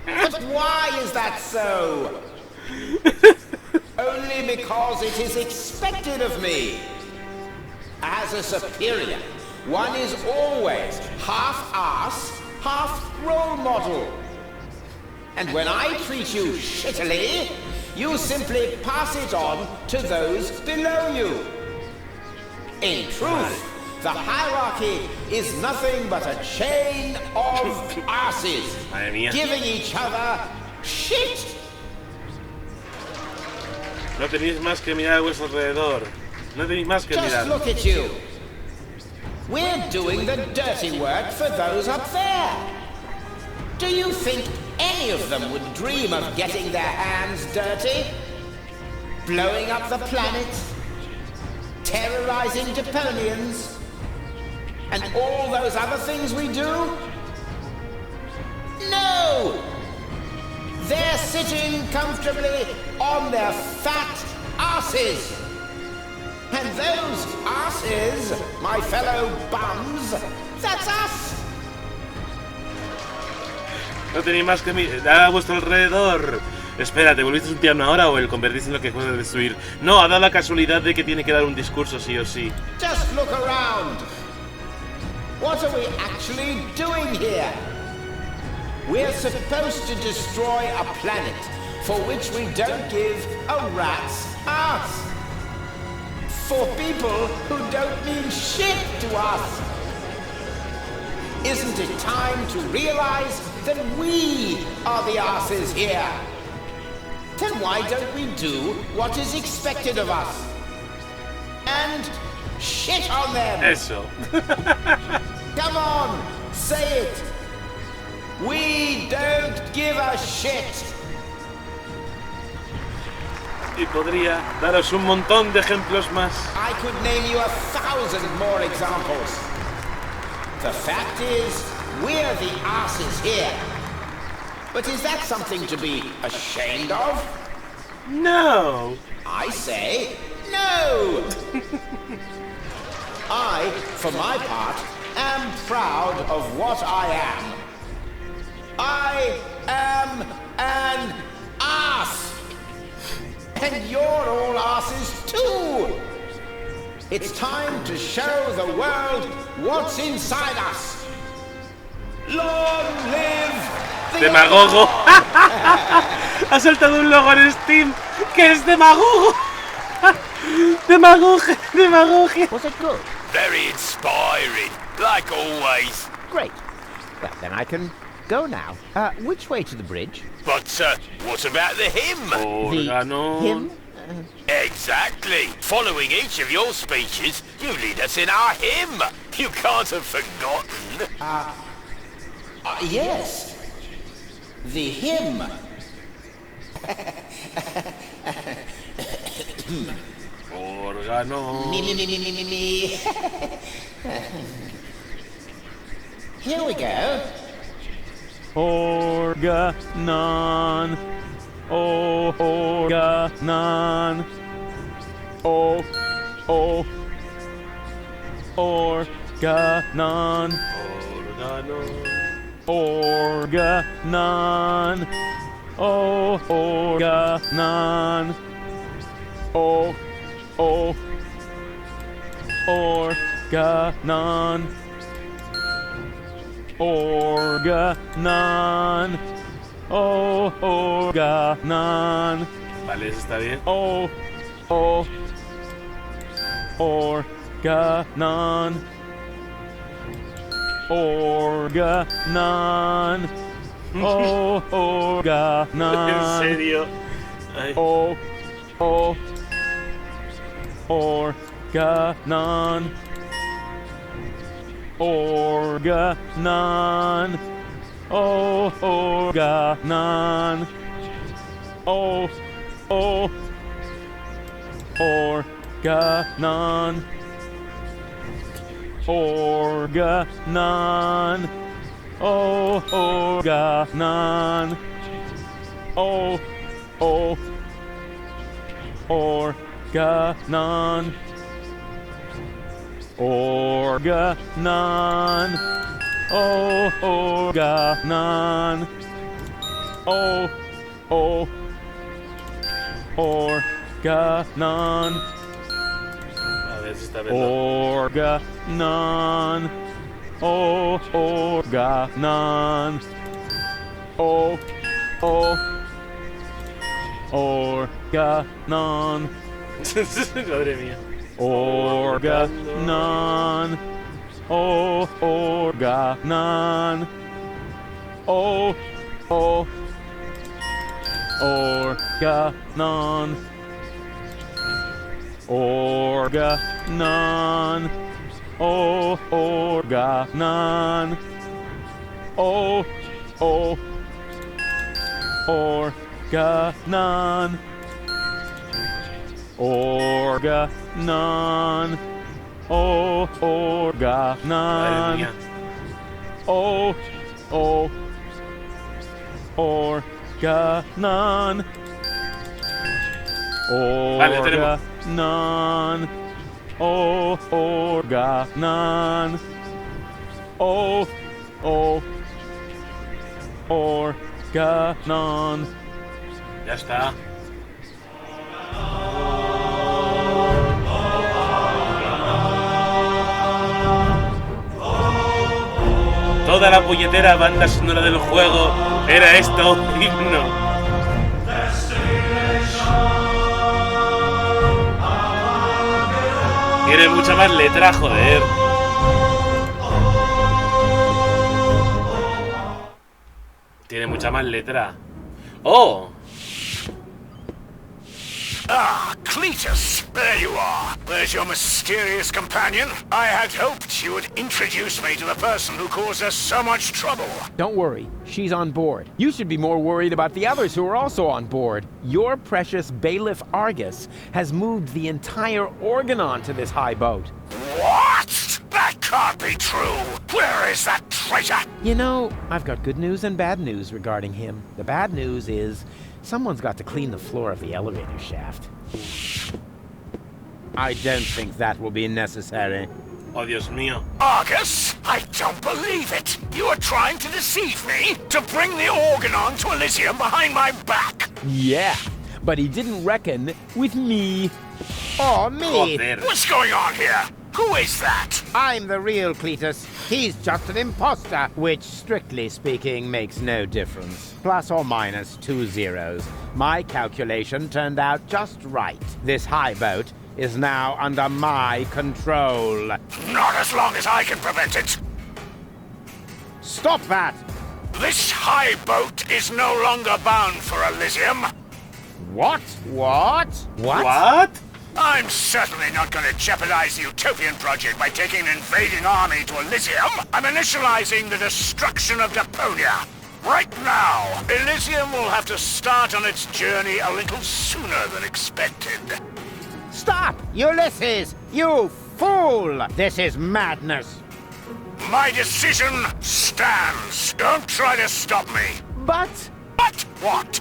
But why is that so? Only because it is expected of me. As a superior, one is always half ass, half role model. And when I treat you shittily, you simply pass it on to those below you. In truth, the hierarchy is nothing but a chain of asses giving each other shit. No tenéis más que mirar a vuestro alrededor. No tenéis más que mirar. Just look at you. We're doing the dirty work for those up there. Do you think any of them would dream of getting their hands dirty? Blowing up the planet? Terrorizing Deponians? And all those other things we do? No! They're sitting comfortably on their fat asses. And those asses, my fellow bums, that's us. No tenéis más que mirar a vuestro alrededor. Espera, ¿te volviste un tierno ahora o el convertiste en lo que puedes destruir? No, ha dado la casualidad de que tiene que dar un discurso sí o sí. Just look around. What are we actually doing here? We're supposed to destroy a planet for which we don't give a rat's ass. For people who don't mean shit to us. Isn't it time to realize that we are the asses here? Then why don't we do what is expected of us? And shit on them! Eso. Come on, say it! We don't give a shit! Y podría daros un montón de ejemplos más. I could name you 1,000 more examples. The fact is, we're the asses here. But is that something to be ashamed of? No. I say no. I, for my part, am proud of what I am. I am an ass. And you're all asses too! It's time to show the world what's inside us! Long live the ¡Demagogo! Ha saltado un logo en Steam que es demagogo. Demagogia, demagogia. Was it good? Very inspiring, like always. Great. Well, then I can go now. Which way to the bridge? But, what about the hymn? Órgano. Him? Exactly. Following each of your speeches, you lead us in our hymn. You can't have forgotten. Yes. The hymn. Órgano. Me. Here we go. Organon. Oh, organon. Oh, oh. Organon. Organon. Oh, organon. Oh, oh. Organon. Organon. Oh, organon. Vale, eso está bien. Oh, oh. Organon. Organon. Oh, organon. ¿En serio? Ay. Oh, oh. Organon. Organon. Oh, organon. Oh, oh. Organon. Organon. Oh, organon. Oh, oh. Organon. Organon. Oh, organon. Oh, oh. Organon. A ver si está bien. Organon. Oh, organon. Oh, oh. Organon. Madre mía. Organon. Oh, organon. Oh, oh. Organon. Organon. Oh, organon. Oh, oh. Organon. Organon. Oh, organon. Oh, oh. Organon. Organon. Oh, organon. Oh, oh. Organon. Ya está. Toda la puñetera banda sonora del juego era esto, himno. Tiene mucha más letra, joder. Tiene mucha más letra. ¡Oh! Ah, Cletus! There you are. There's your mysterious companion. I had hoped you would introduce me to the person who caused us so much trouble. Don't worry, she's on board. You should be more worried about the others who are also on board. Your precious bailiff Argus has moved the entire Organon to this high boat. What? That can't be true. Where is that traitor? You know, I've got good news and bad news regarding him. The bad news is someone's got to clean the floor of the elevator shaft. I don't think that will be necessary. Oh, Dios mío. Argus, I don't believe it. You are trying to deceive me to bring the Organon to Elysium behind my back. Yeah, but he didn't reckon with me. Oh, me. Joder. What's going on here? Who is that? I'm the real Cletus. He's just an imposter, which, strictly speaking, makes no difference. Plus or minus 2 zeros. My calculation turned out just right. This high boat is now under my control. Not as long as I can prevent it. Stop that! This high boat is no longer bound for Elysium. What? What? What? What? I'm certainly not going to jeopardize the Utopian project by taking an invading army to Elysium. I'm initializing the destruction of Deponia. Right now, Elysium will have to start on its journey a little sooner than expected. Stop! Ulysses! You fool! This is madness! My decision stands. Don't try to stop me. But what?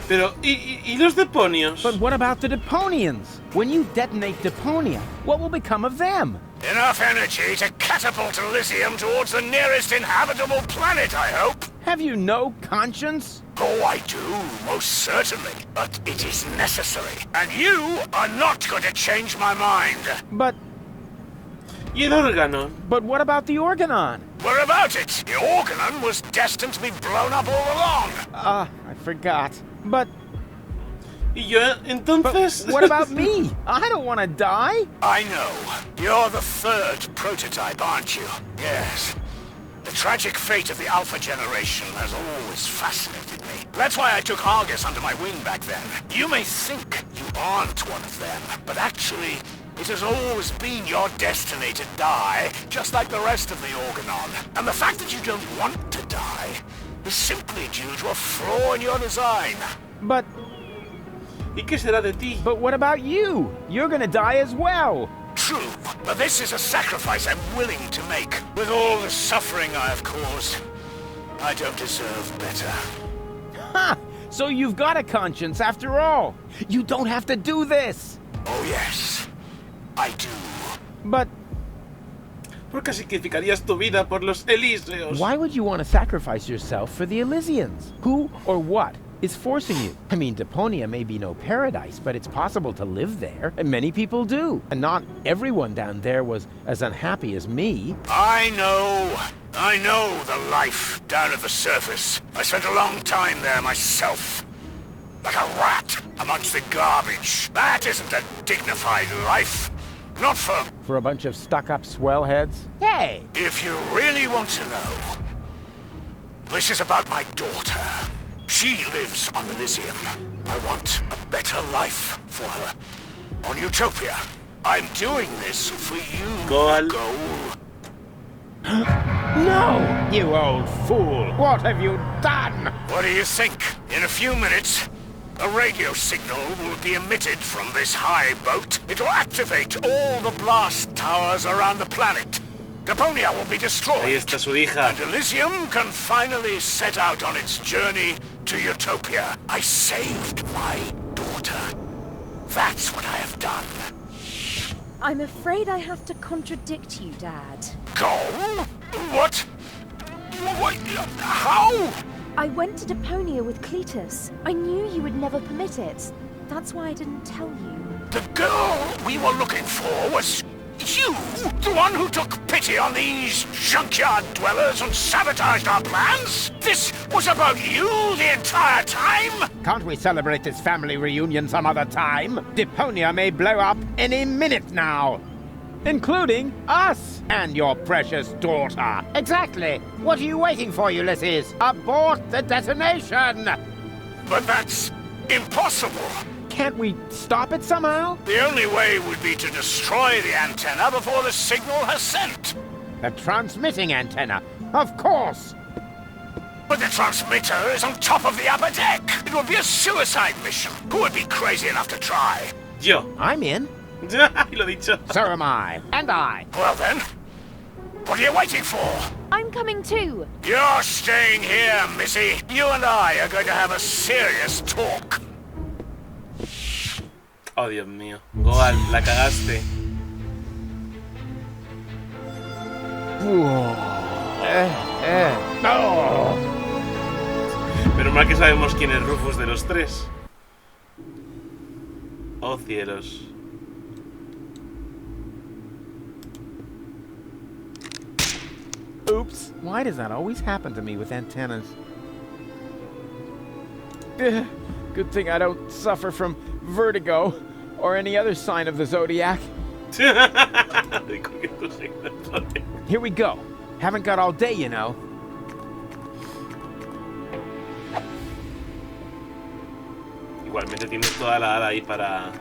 Pero, ¿y los Deponios? But what about the Deponians? When you detonate Deponia, what will become of them? Enough energy to catapult Elysium towards the nearest inhabitable planet, I hope. Have you no conscience? Oh, I do, most certainly. But it is necessary. And you are not going to change my mind. But... ¿Y el órgano? But what about the Organon? What about it? The Organon was destined to be blown up all along. I forgot. But... ¿Y yo, entonces? But what about me? I don't want to die. I know. You're the third prototype, aren't you? Yes. The tragic fate of the Alpha generation has always fascinated me. That's why I took Argus under my wing back then. You may think you aren't one of them, but actually, it has always been your destiny to die, just like the rest of the Organon. And the fact that you don't want to die is simply due to a flaw in your design. But... ¿Y qué será de ti? But what about you? You're gonna die as well. True, but this is a sacrifice I'm willing to make. With all the suffering I have caused, I don't deserve better. Ha! So you've got a conscience after all. You don't have to do this. Oh yes, I do. But... ¿Por qué sacrificarías tu vida por los Elíseos? Why would you want to sacrifice yourself for the Elysians? Who or what is forcing you? I mean, Deponia may be no paradise, but it's possible to live there, and many people do. And not everyone down there was as unhappy as me. I know the life down at the surface. I spent a long time there myself. Like a rat amongst the garbage. That isn't a dignified life. Not for a bunch of stuck-up swellheads? Hey! If you really want to know, this is about my daughter. She lives on Elysium. I want a better life for her. On Utopia. I'm doing this for you, Goal. No! You old fool! What have you done? What do you think? In a few minutes, a radio signal will be emitted from this high boat. It will activate all the blast towers around the planet. Deponia will be destroyed. Ahí está su hija. And Elysium can finally set out on its journey to Utopia. I saved my daughter. That's what I have done. I'm afraid I have to contradict you, Dad. Go? What? What? How? I went to Deponia with Cletus. I knew you would never permit it. That's why I didn't tell you. The girl we were looking for was you, the one who took pity on these junkyard dwellers and sabotaged our plans? This was about you the entire time? Can't we celebrate this family reunion some other time? Deponia may blow up any minute now. Including us and your precious daughter. Exactly. What are you waiting for, Ulysses? Abort the detonation! But that's impossible. Can't we stop it somehow? The only way would be to destroy the antenna before the signal has sent. The transmitting antenna, of course. But the transmitter is on top of the upper deck. It would be a suicide mission. Who would be crazy enough to try? Yo. I'm in. Lo dicho. So am I. And I. Well then, what are you waiting for? I'm coming too. You're staying here, Missy. You and I are going to have a serious talk. Oh, Dios mío. Goal, la cagaste. No. Pero mal que sabemos quién es Rufus de los tres. Oh, cielos. Oops. Why does that always happen to me with antennas? Good thing I don't suffer from vertigo. or any other sign of the zodiac. Here we go. Haven't got all day, you know. Igualmente tienes toda la hada ahí para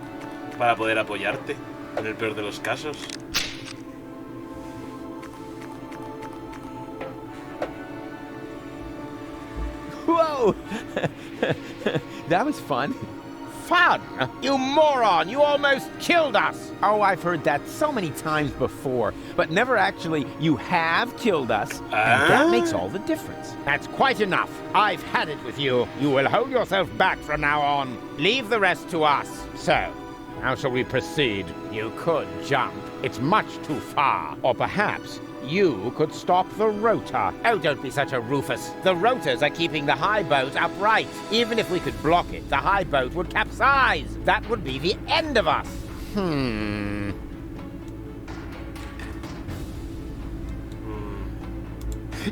poder apoyarte en el peor de los casos. Whoa! That was fun. Fun? You moron! You almost killed us! Oh, I've heard that so many times before, but never actually, you have killed us, and that makes all the difference. That's quite enough. I've had it with you. You will hold yourself back from now on. Leave the rest to us. So, how shall we proceed? You could jump. It's much too far. Or perhaps you could stop the rotor. Oh, don't be such a Rufus. The rotors are keeping the high boat upright. Even if we could block it, the high boat would capsize. That would be the end of us.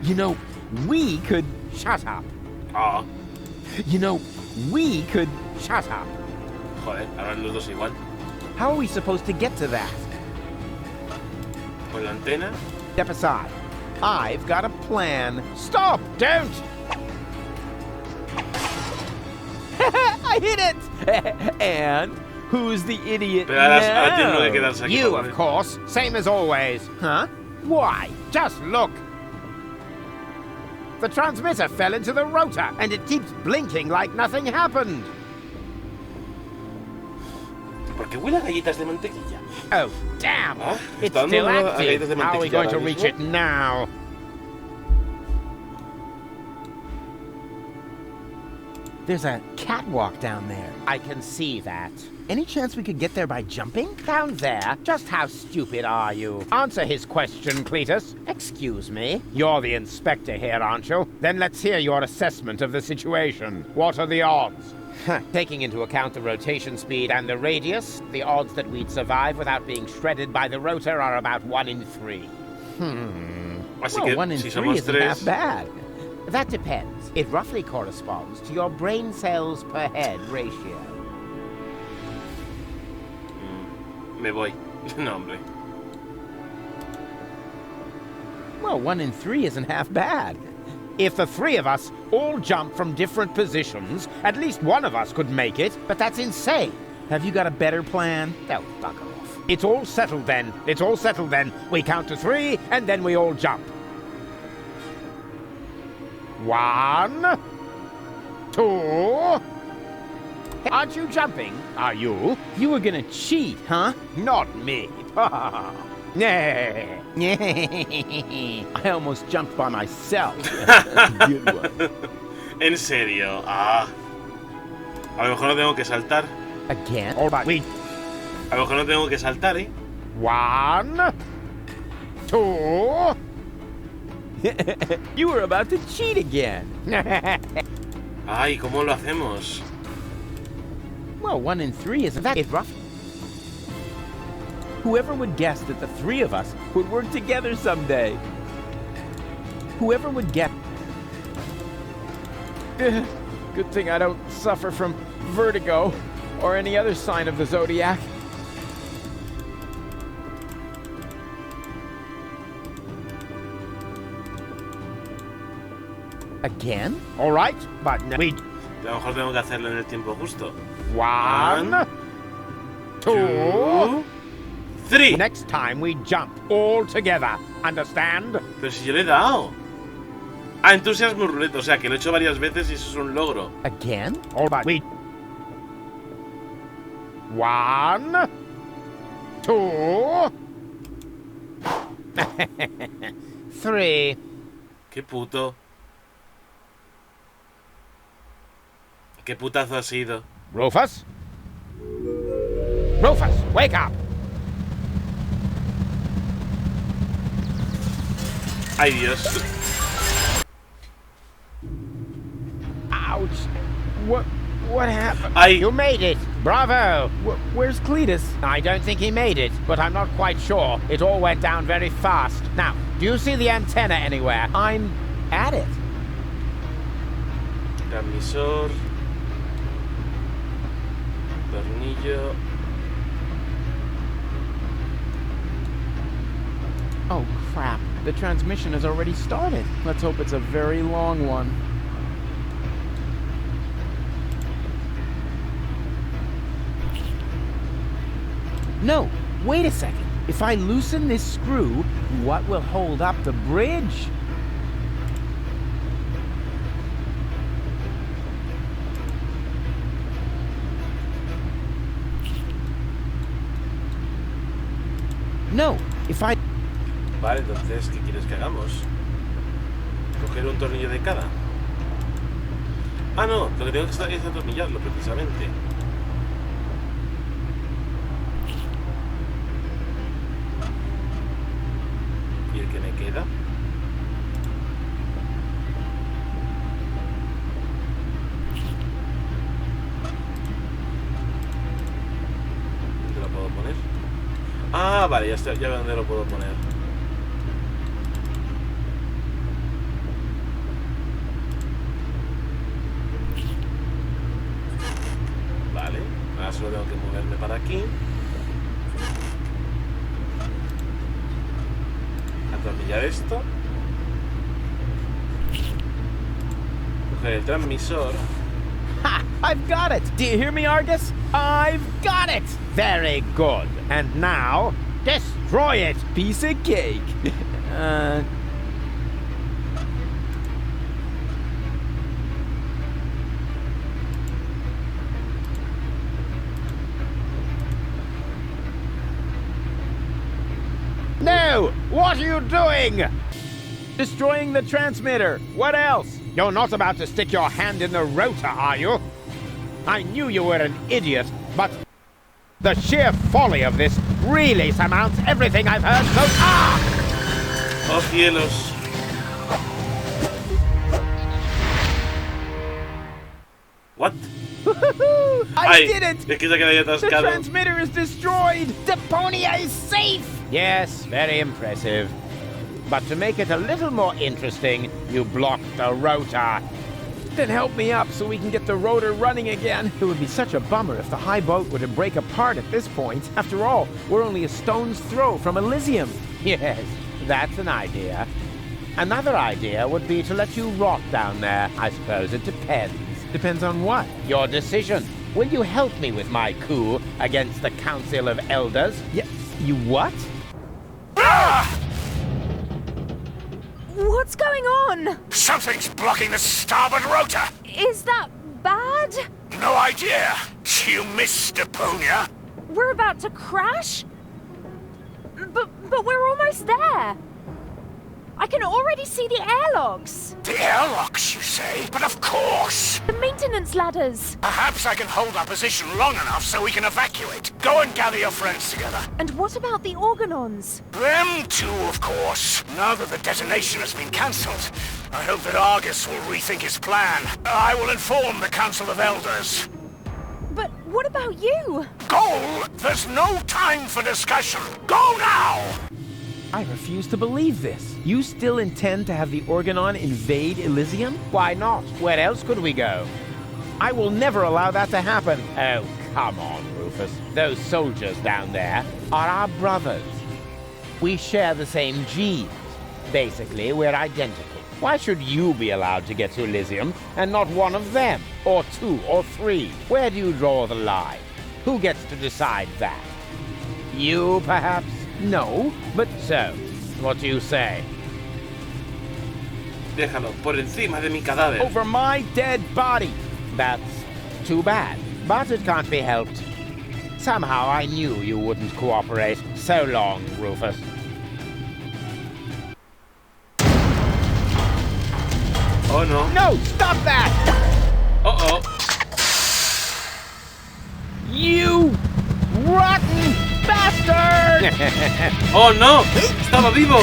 You know, we could... Shut up. You know, we could... Shut up. Joder, hablan los dos igual. How are we supposed to get to that? ¿Con la antena? Step aside. I've got a plan. Stop! Don't! I hit it! And who's the idiot now? You, of course. Same as always. Huh? Why? Just look. The transmitter fell into the rotor, and it keeps blinking like nothing happened. Porque huele a galletas de mantequilla. Oh, damn! It's still active. How are we going to reach it now? There's a catwalk down there. I can see that. Any chance we could get there by jumping? Down there? Just how stupid are you? Answer his question, Cletus. Excuse me? You're the inspector here, aren't you? Then let's hear your assessment of the situation. What are the odds? Taking into account the rotation speed and the radius, the odds that we'd survive without being shredded by the rotor are about 1 in 3. Well, 1 in 3 isn't half bad. That depends. It roughly corresponds to your brain cells per head ratio. Me voy. No, hombre. Well, 1 in 3 isn't half bad. If the 3 of us all jump from different positions, at least one of us could make it, but that's insane. Have you got a better plan? Oh, bugger off. It's all settled then. It's all settled then. We count to 3, and then we all jump. 1, 2... Aren't you jumping? Are you? You were gonna cheat, huh? Not me. I almost jumped by myself. Good one. En serio. A lo mejor no tengo que saltar. Again? All right. Wait. A lo mejor no tengo que saltar, 1, 2... You were about to cheat again. Ay, ¿cómo lo hacemos? Well, 1 in 3 isn't that rough? Whoever would guess that the 3 of us would work together someday? Whoever would guess... Good thing I don't suffer from vertigo or any other sign of the zodiac. Again? All right, but we... A lo mejor tengo que hacerlo en el tiempo justo. 1, 2, 3. Next time we jump all together. Understand? Pero si yo le he dado. Entusiasmo ruleta, o sea que lo he hecho varias veces y eso es un logro. Again? All right, we... 1, 2, 3. Qué puto. Qué putazo ha sido. Rufus? Rufus, wake up! Ay, Dios. Ouch. What happened? Ay. You made it. Bravo. Where's Cletus? I don't think he made it, but I'm not quite sure. It all went down very fast. Now, do you see the antenna anywhere? I'm at it. Transmisor. Tornillo. Oh, crap. The transmission has already started. Let's hope it's a very long one. No, wait a second. If I loosen this screw, what will hold up the bridge? No, if I... Vale, entonces, ¿qué quieres que hagamos? ¿Coger un tornillo de cada? Ah, no, lo que tengo que hacer es atornillarlo, precisamente. ¿Y el que me queda? ¿Dónde lo puedo poner? Ah, vale, ya veo dónde lo puedo poner. Vale, ahora solo tengo que moverme para aquí. Atornillar esto. Coger el transmisor. Ha! I've got it! Do you hear me, Argus? I've got it! Very good. And now, destroy it! Piece of cake. No! What are you doing? Destroying the transmitter. What else? You're not about to stick your hand in the rotor, are you? I knew you were an idiot, but the sheer folly of this really surmounts everything I've heard so far! ¡Oh, cielos! What? I did it! Es que se queda ahí The atascado. transmitter is destroyed! Deponia is safe! Yes, very impressive. But to make it a little more interesting, you blocked the rotor. Then help me up so we can get the rotor running again. It would be such a bummer if the high boat were to break apart at this point. After all, we're only a stone's throw from Elysium. Yes, that's an idea. Another idea would be to let you rot down there. I suppose it depends. Depends on what? Your decision. Will you help me with my coup against the Council of Elders? You what? What's going on? Something's blocking the starboard rotor. Is that bad? No idea. You missed Deponia. We're about to crash? But we're almost there. I can already see the airlocks. The airlocks, you say? But of course. The maintenance ladders. Perhaps I can hold our position long enough so we can evacuate. Go and gather your friends together. And what about the organons? Them too, of course. Now that the detonation has been cancelled, I hope that Argus will rethink his plan. I will inform the Council of Elders. But what about you? Goal, there's no time for discussion. Go now! I refuse to believe this. You still intend to have the Organon invade Elysium? Why not? Where else could we go? I will never allow that to happen. Oh, come on, Rufus. Those soldiers down there are our brothers. We share the same genes. Basically, we're identical. Why should you be allowed to get to Elysium and not one of them? Or two, or three? Where do you draw the line? Who gets to decide that? You, perhaps? No, but so, what do you say? Déjalo, por encima de mi cadáver. Over my dead body. That's too bad, but it can't be helped. Somehow I knew you wouldn't cooperate. So long, Rufus. Oh no. No, stop that! Uh-oh. You rotten bastard! ¡Oh no! ¡Estaba vivo!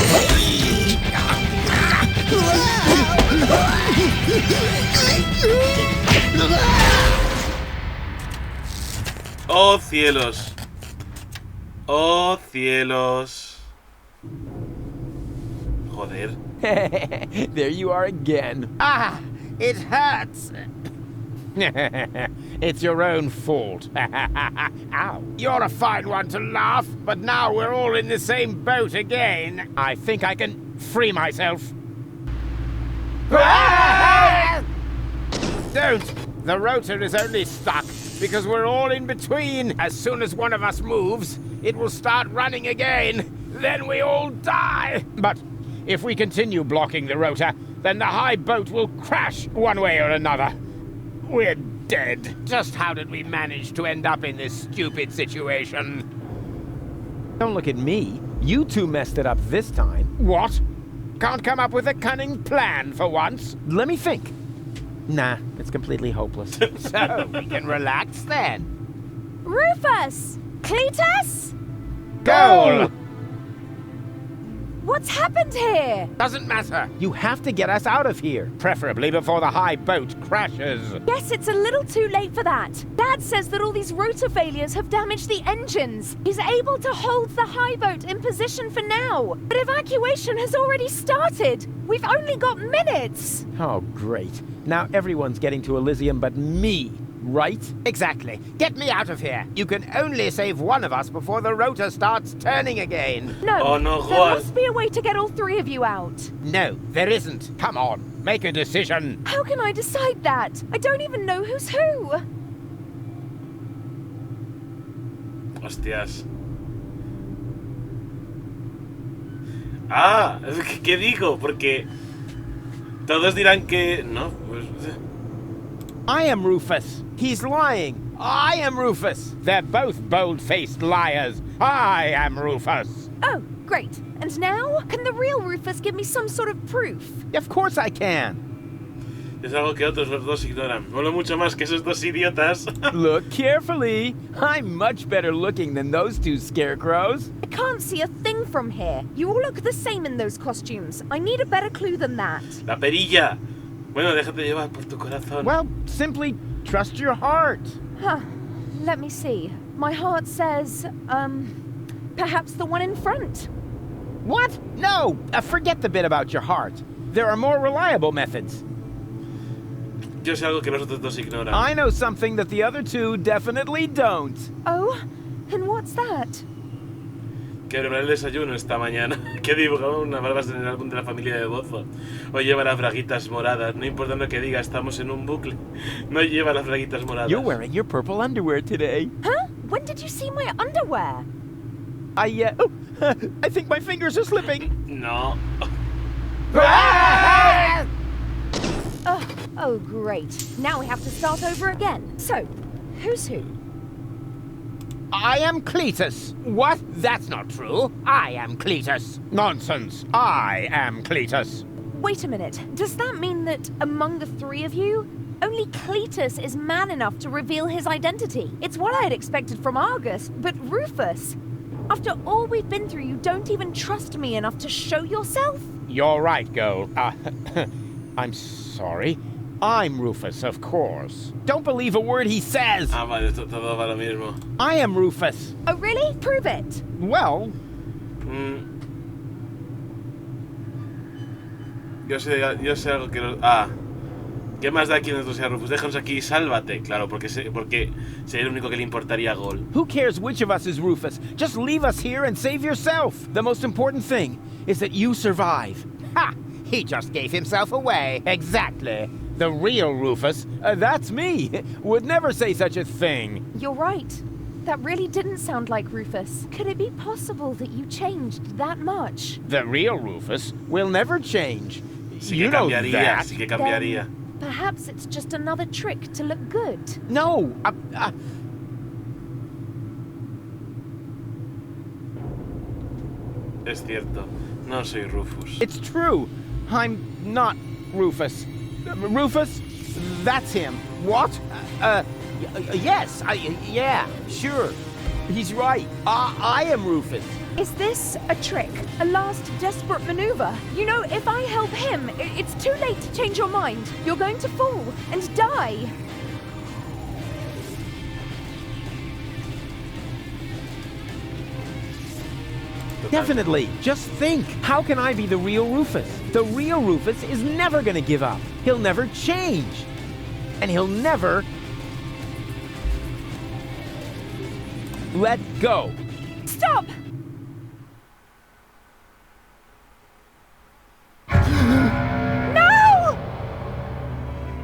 ¡Oh cielos! ¡Oh cielos! Joder. There you are again. Ah, it hurts. It's your own fault. Ow. You're a fine one to laugh, but now we're all in the same boat again. I think I can free myself. Don't! The rotor is only stuck because we're all in between. As soon as one of us moves, it will start running again. Then we all die. But if we continue blocking the rotor, then the high boat will crash one way or another. We're dead. Just how did we manage to end up in this stupid situation? Don't look at me. You two messed it up this time. What? Can't come up with a cunning plan for once? Let me think. Nah, it's completely hopeless. So, we can relax then. Rufus! Cletus? Goal! What's happened here? Doesn't matter. You have to get us out of here, preferably before the high boat crashes. Yes, it's a little too late for that. Dad says that all these rotor failures have damaged the engines. He's able to hold the high boat in position for now, but evacuation has already started. We've only got minutes. Oh, great. Now everyone's getting to Elysium but me, right? Exactly. Get me out of here. You can only save one of us before the rotor starts turning again. No, Oh, no, there Juan. must be a way to get all three of you out. No, there isn't. Come on, make a decision. How can I decide that? I don't even know who's who. Hostias. Ah, ¿qué digo? Porque todos dirán que... No, pues... I am Rufus. He's lying. I am Rufus. They're both bold-faced liars. I am Rufus. Oh, great. And now, can the real Rufus give me some sort of proof? Of course I can. Es algo que otros los dos ignoran. Mola mucho más que esos dos idiotas. Look carefully. I'm much better looking than those two scarecrows. I can't see a thing from here. You all look the same in those costumes. I need a better clue than that. La perilla. Bueno, déjate llevar por tu corazón. Well, simply trust your heart. Huh. Let me see. My heart says, perhaps the one in front. What? No! Forget the bit about your heart. There are more reliable methods. Yo sé algo que los otros dos ignoran. I know something that the other two definitely don't. Oh? And what's that? Que preparé el desayuno esta mañana. Que dibujaba unas barbas en el álbum de la familia de Bozo. O lleva las braguitas moradas. No importa lo que diga, estamos en un bucle. No lleva las braguitas moradas. You're wearing your purple underwear today. Huh? When did you see my underwear? I think my fingers are slipping. No. Oh, great. Now we have to start over again. So, who's who? I am Cletus. What? That's not true. I am Cletus. Nonsense. I am Cletus. Wait a minute. Does that mean that among the three of you, only Cletus is man enough to reveal his identity? It's what I had expected from Argus, but Rufus, after all we've been through, you don't even trust me enough to show yourself? You're right, Goal. I'm sorry. I'm Rufus, of course. Don't believe a word he says. Ah, vale, esto todo va lo mismo. I am Rufus. Oh, really? Prove it. Well... Yo sé algo que... ¿Qué más da quién sea Rufus? Déjanos aquí y sálvate. Claro, porque sería el único que le importaría a Gol. Who cares which of us is Rufus? Just leave us here and save yourself. The most important thing is that you survive. Ha! He just gave himself away. Exactly. The real Rufus, that's me, would never say such a thing. You're right. That really didn't sound like Rufus. Could it be possible that you changed that much? The real Rufus will never change. Sí You que know cambiaría, that. sí que cambiaría. Perhaps it's just another trick to look good. No, Es cierto, no soy Rufus. It's true. I'm not Rufus. Rufus? That's him. What? Yes. Yeah, sure. He's right. I am Rufus. Is this a trick? A last desperate maneuver? You know, if I help him, it's too late to change your mind. You're going to fall and die. Definitely. Just think. How can I be the real Rufus? The real Rufus is never gonna give up. He'll never change. and he'll never let go. Stop! No!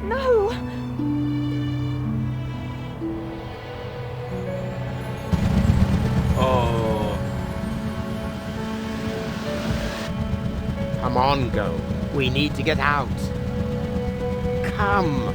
No! Oh. Come on, Go. We need to get out. Come.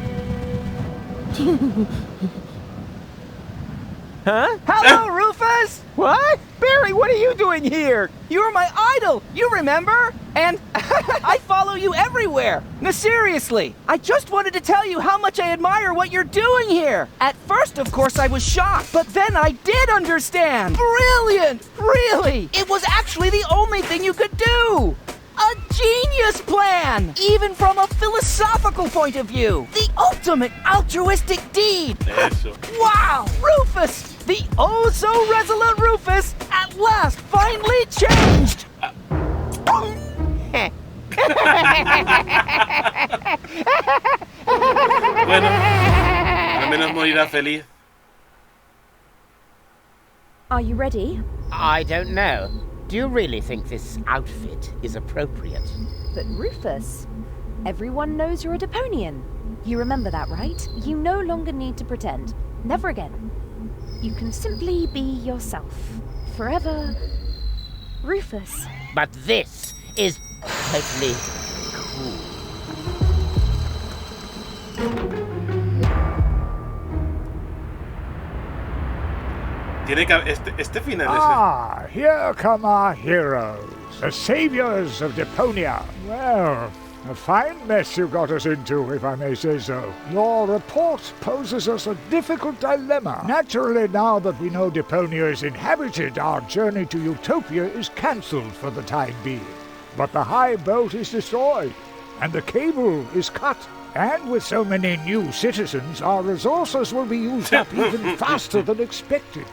Huh? Hello, Rufus! What? Barry, what are you doing here? You were my idol, you remember? And I follow you everywhere. No, seriously, I just wanted to tell you how much I admire what you're doing here. At first, of course, I was shocked, but then I did understand. Brilliant! Really! It was actually the only thing you could do. A genius plan! Even from a philosophical point of view. The ultimate altruistic deed. Eso. Wow! Rufus! The oh-so-resolute Rufus at last finally changed! Bueno, al menos morirá feliz. Are you ready? I don't know. Do you really think this outfit is appropriate? But Rufus, everyone knows you're a Deponian. You remember that, right? You no longer need to pretend. Never again. You can simply be yourself. Forever, Rufus. But this is totally cool. Tiene que este final es... Ah, here come our heroes, the saviors of Deponia. Well, a fine mess you got us into, if I may say so. Your report poses us a difficult dilemma. Naturally, now that we know Deponia is inhabited, our journey to Utopia is cancelled for the time being. But the high boat is destroyed, and the cable is cut. And with so many new citizens, our resources will be used up even faster than expected.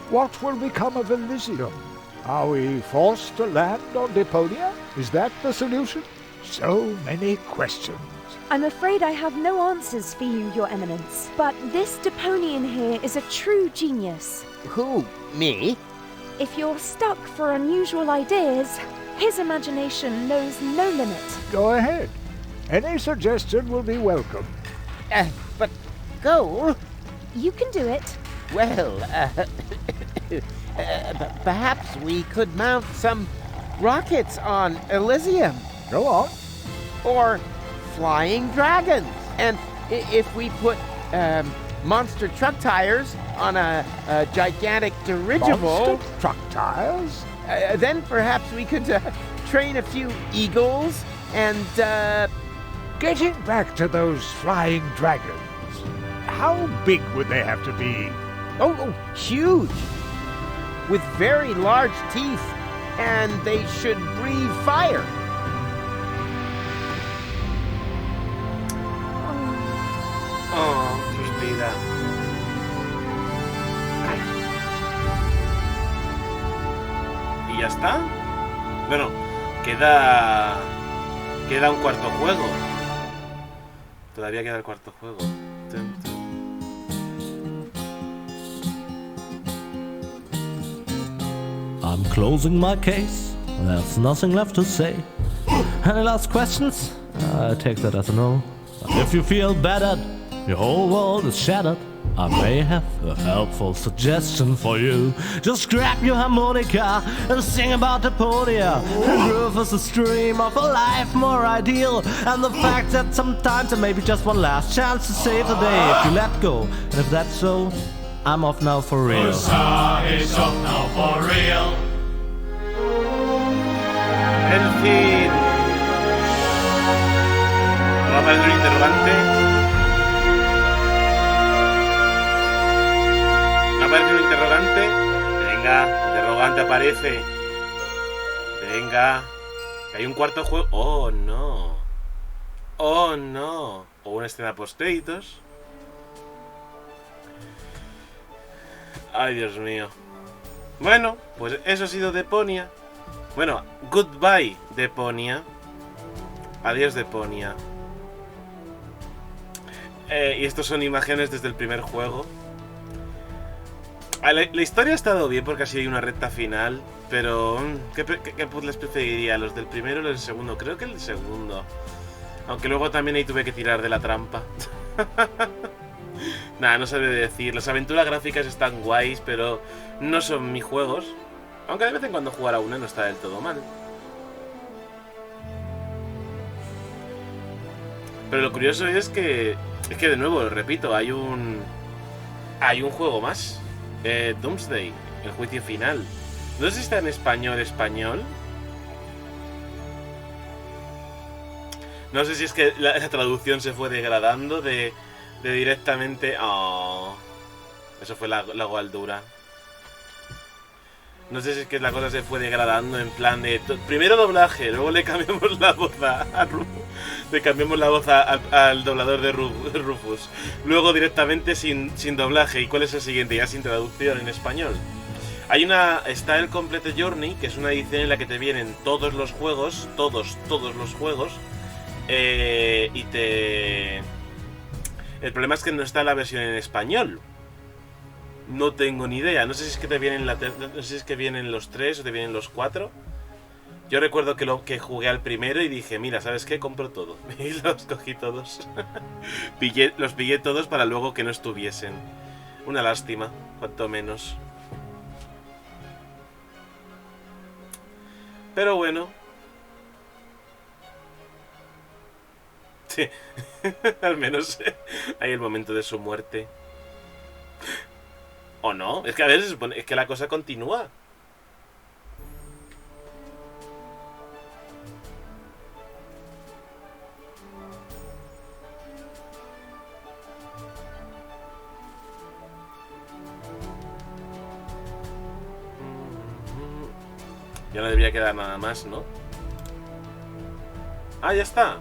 What will become of Elysium? Are we forced to land on Deponia? Is that the solution? So many questions. I'm afraid I have no answers for you, Your Eminence. But this Deponian here is a true genius. Who? Me? If you're stuck for unusual ideas, his imagination knows no limit. Go ahead. Any suggestion will be welcome. But Go? You can do it. Well, perhaps we could mount some rockets on Elysium. Go on. Or flying dragons. And if we put monster truck tires on a gigantic dirigible... Monster truck tires? Then perhaps we could train a few eagles and... Getting back to those flying dragons, how big would they have to be? Oh, huge! With very large teeth, and they should breathe fire. Oh, suspira. ¿Y ya está? Bueno, queda un cuarto juego. Todavía queda el cuarto juego. Tum, tum. I'm closing my case. There's nothing left to say. Any last questions? I take that as a no. But if you feel battered, your whole world is shattered, I may have a helpful suggestion for you. Just grab your harmonica and sing about Deponia. And Rufus' dream of a life more ideal, and the fact that sometimes there may be just one last chance to save the day if you let go. And if that's so, I'm off now for real. Ursa is off now for real. El fin. ¿Va a aparecer un interrogante? ¿Va a aparecer un interrogante? Venga, interrogante aparece. Venga. Que hay un cuarto juego. Oh, no. Oh, no. O una escena post-créditos. Ay, Dios mío. Bueno, pues eso ha sido Deponia. Bueno, goodbye, Deponia. Adiós, Deponia. Y estos son imágenes desde el primer juego. La historia ha estado bien porque así hay una recta final. Pero, ¿qué puzzles preferiría? ¿Los del primero o los del segundo? Creo que el segundo. Aunque luego también ahí tuve que tirar de la trampa. Nada, no sabré decir. Las aventuras gráficas están guays, pero no son mis juegos. Aunque de vez en cuando jugar a una no está del todo mal. Pero lo curioso es que de nuevo, lo repito, hay un juego más. Doomsday, el juicio final. No sé si está en español. No sé si es que la traducción se fue degradando de directamente... Oh, eso fue la gualdura. No sé si es que la cosa se fue degradando en plan de... Primero doblaje, luego le cambiamos la voz a Rufus. Le cambiamos la voz al doblador de Rufus. Luego directamente sin doblaje. ¿Y cuál es el siguiente? Ya sin traducción en español. Está el Complete Journey, que es una edición en la que te vienen todos los juegos. Todos los juegos. El problema es que no está la versión en español. No tengo ni idea. No sé si es que te vienen no sé si es que vienen los 3 o te vienen los 4. Yo recuerdo que jugué al primero y dije, mira, ¿sabes qué? Compro todo. Y los cogí todos. Los pillé todos para luego que no estuviesen. Una lástima, cuanto menos. Pero bueno. Sí. Al menos hay el momento de su muerte. ¿O no? Es que a veces es que la cosa continúa. Ya no debería quedar nada más, ¿no? Ah, ya está.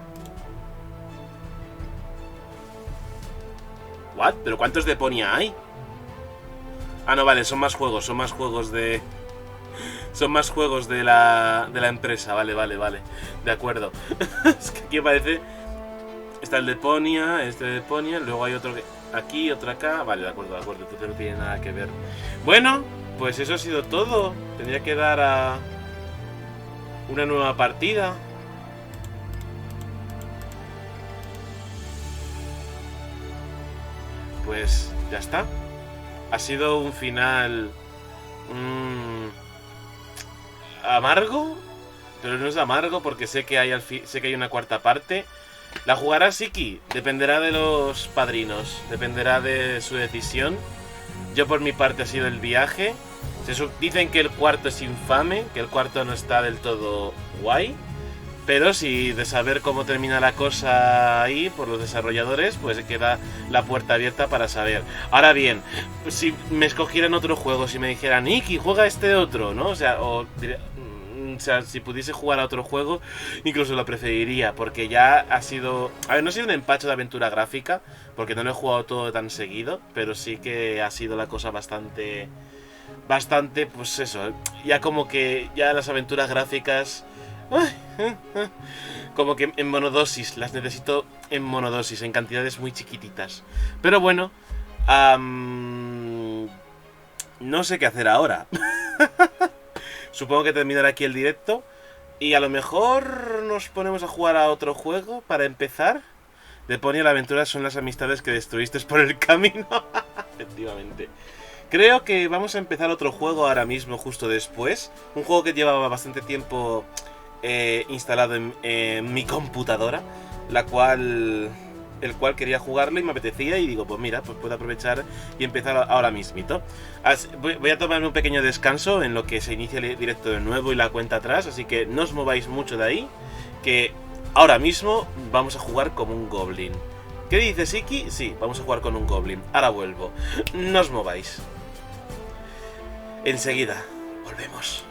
¿What? ¿Pero cuántos Deponia hay? Ah, no, vale, son más juegos de... Son más juegos de la empresa, vale. De acuerdo. Es que aquí parece... Está el Deponia, Deponia, luego hay otro que... Aquí, otro acá... Vale, de acuerdo, entonces no tiene nada que ver. Bueno, pues eso ha sido todo. Tendría que dar a... una nueva partida. Pues ya está. Ha sido un final amargo, pero no es amargo porque sé que hay una cuarta parte. ¿La jugará Siki? Dependerá de los padrinos, dependerá de su decisión. Yo por mi parte ha sido el viaje. Dicen que el cuarto es infame, que el cuarto no está del todo guay. Pero si de saber cómo termina la cosa ahí por los desarrolladores, pues queda la puerta abierta para saber. Ahora bien, si me escogieran otro juego, si me dijeran, Iki, juega este otro, ¿no? O sea, si pudiese jugar a otro juego, incluso lo preferiría, porque ya ha sido... A ver, no ha sido un empacho de aventura gráfica, porque no lo he jugado todo tan seguido, pero sí que ha sido la cosa bastante, pues eso, ya como que ya las aventuras gráficas... Como que en monodosis, las necesito en monodosis, en cantidades muy chiquititas. Pero bueno, no sé qué hacer ahora. Supongo que terminará aquí el directo y a lo mejor nos ponemos a jugar a otro juego para empezar. Deponia, la aventura son las amistades que destruiste por el camino. Efectivamente. Creo que vamos a empezar otro juego ahora mismo, justo después. Un juego que llevaba bastante tiempo... instalado en mi computadora, el cual quería jugarlo y me apetecía y digo, pues mira, pues puedo aprovechar y empezar ahora mismito. Voy a tomarme un pequeño descanso en lo que se inicia el directo de nuevo y la cuenta atrás, así que no os mováis mucho de ahí, que ahora mismo vamos a jugar como un goblin. ¿Qué dices, Iki? Sí, vamos a jugar con un goblin. Ahora vuelvo. No os mováis. Enseguida, volvemos.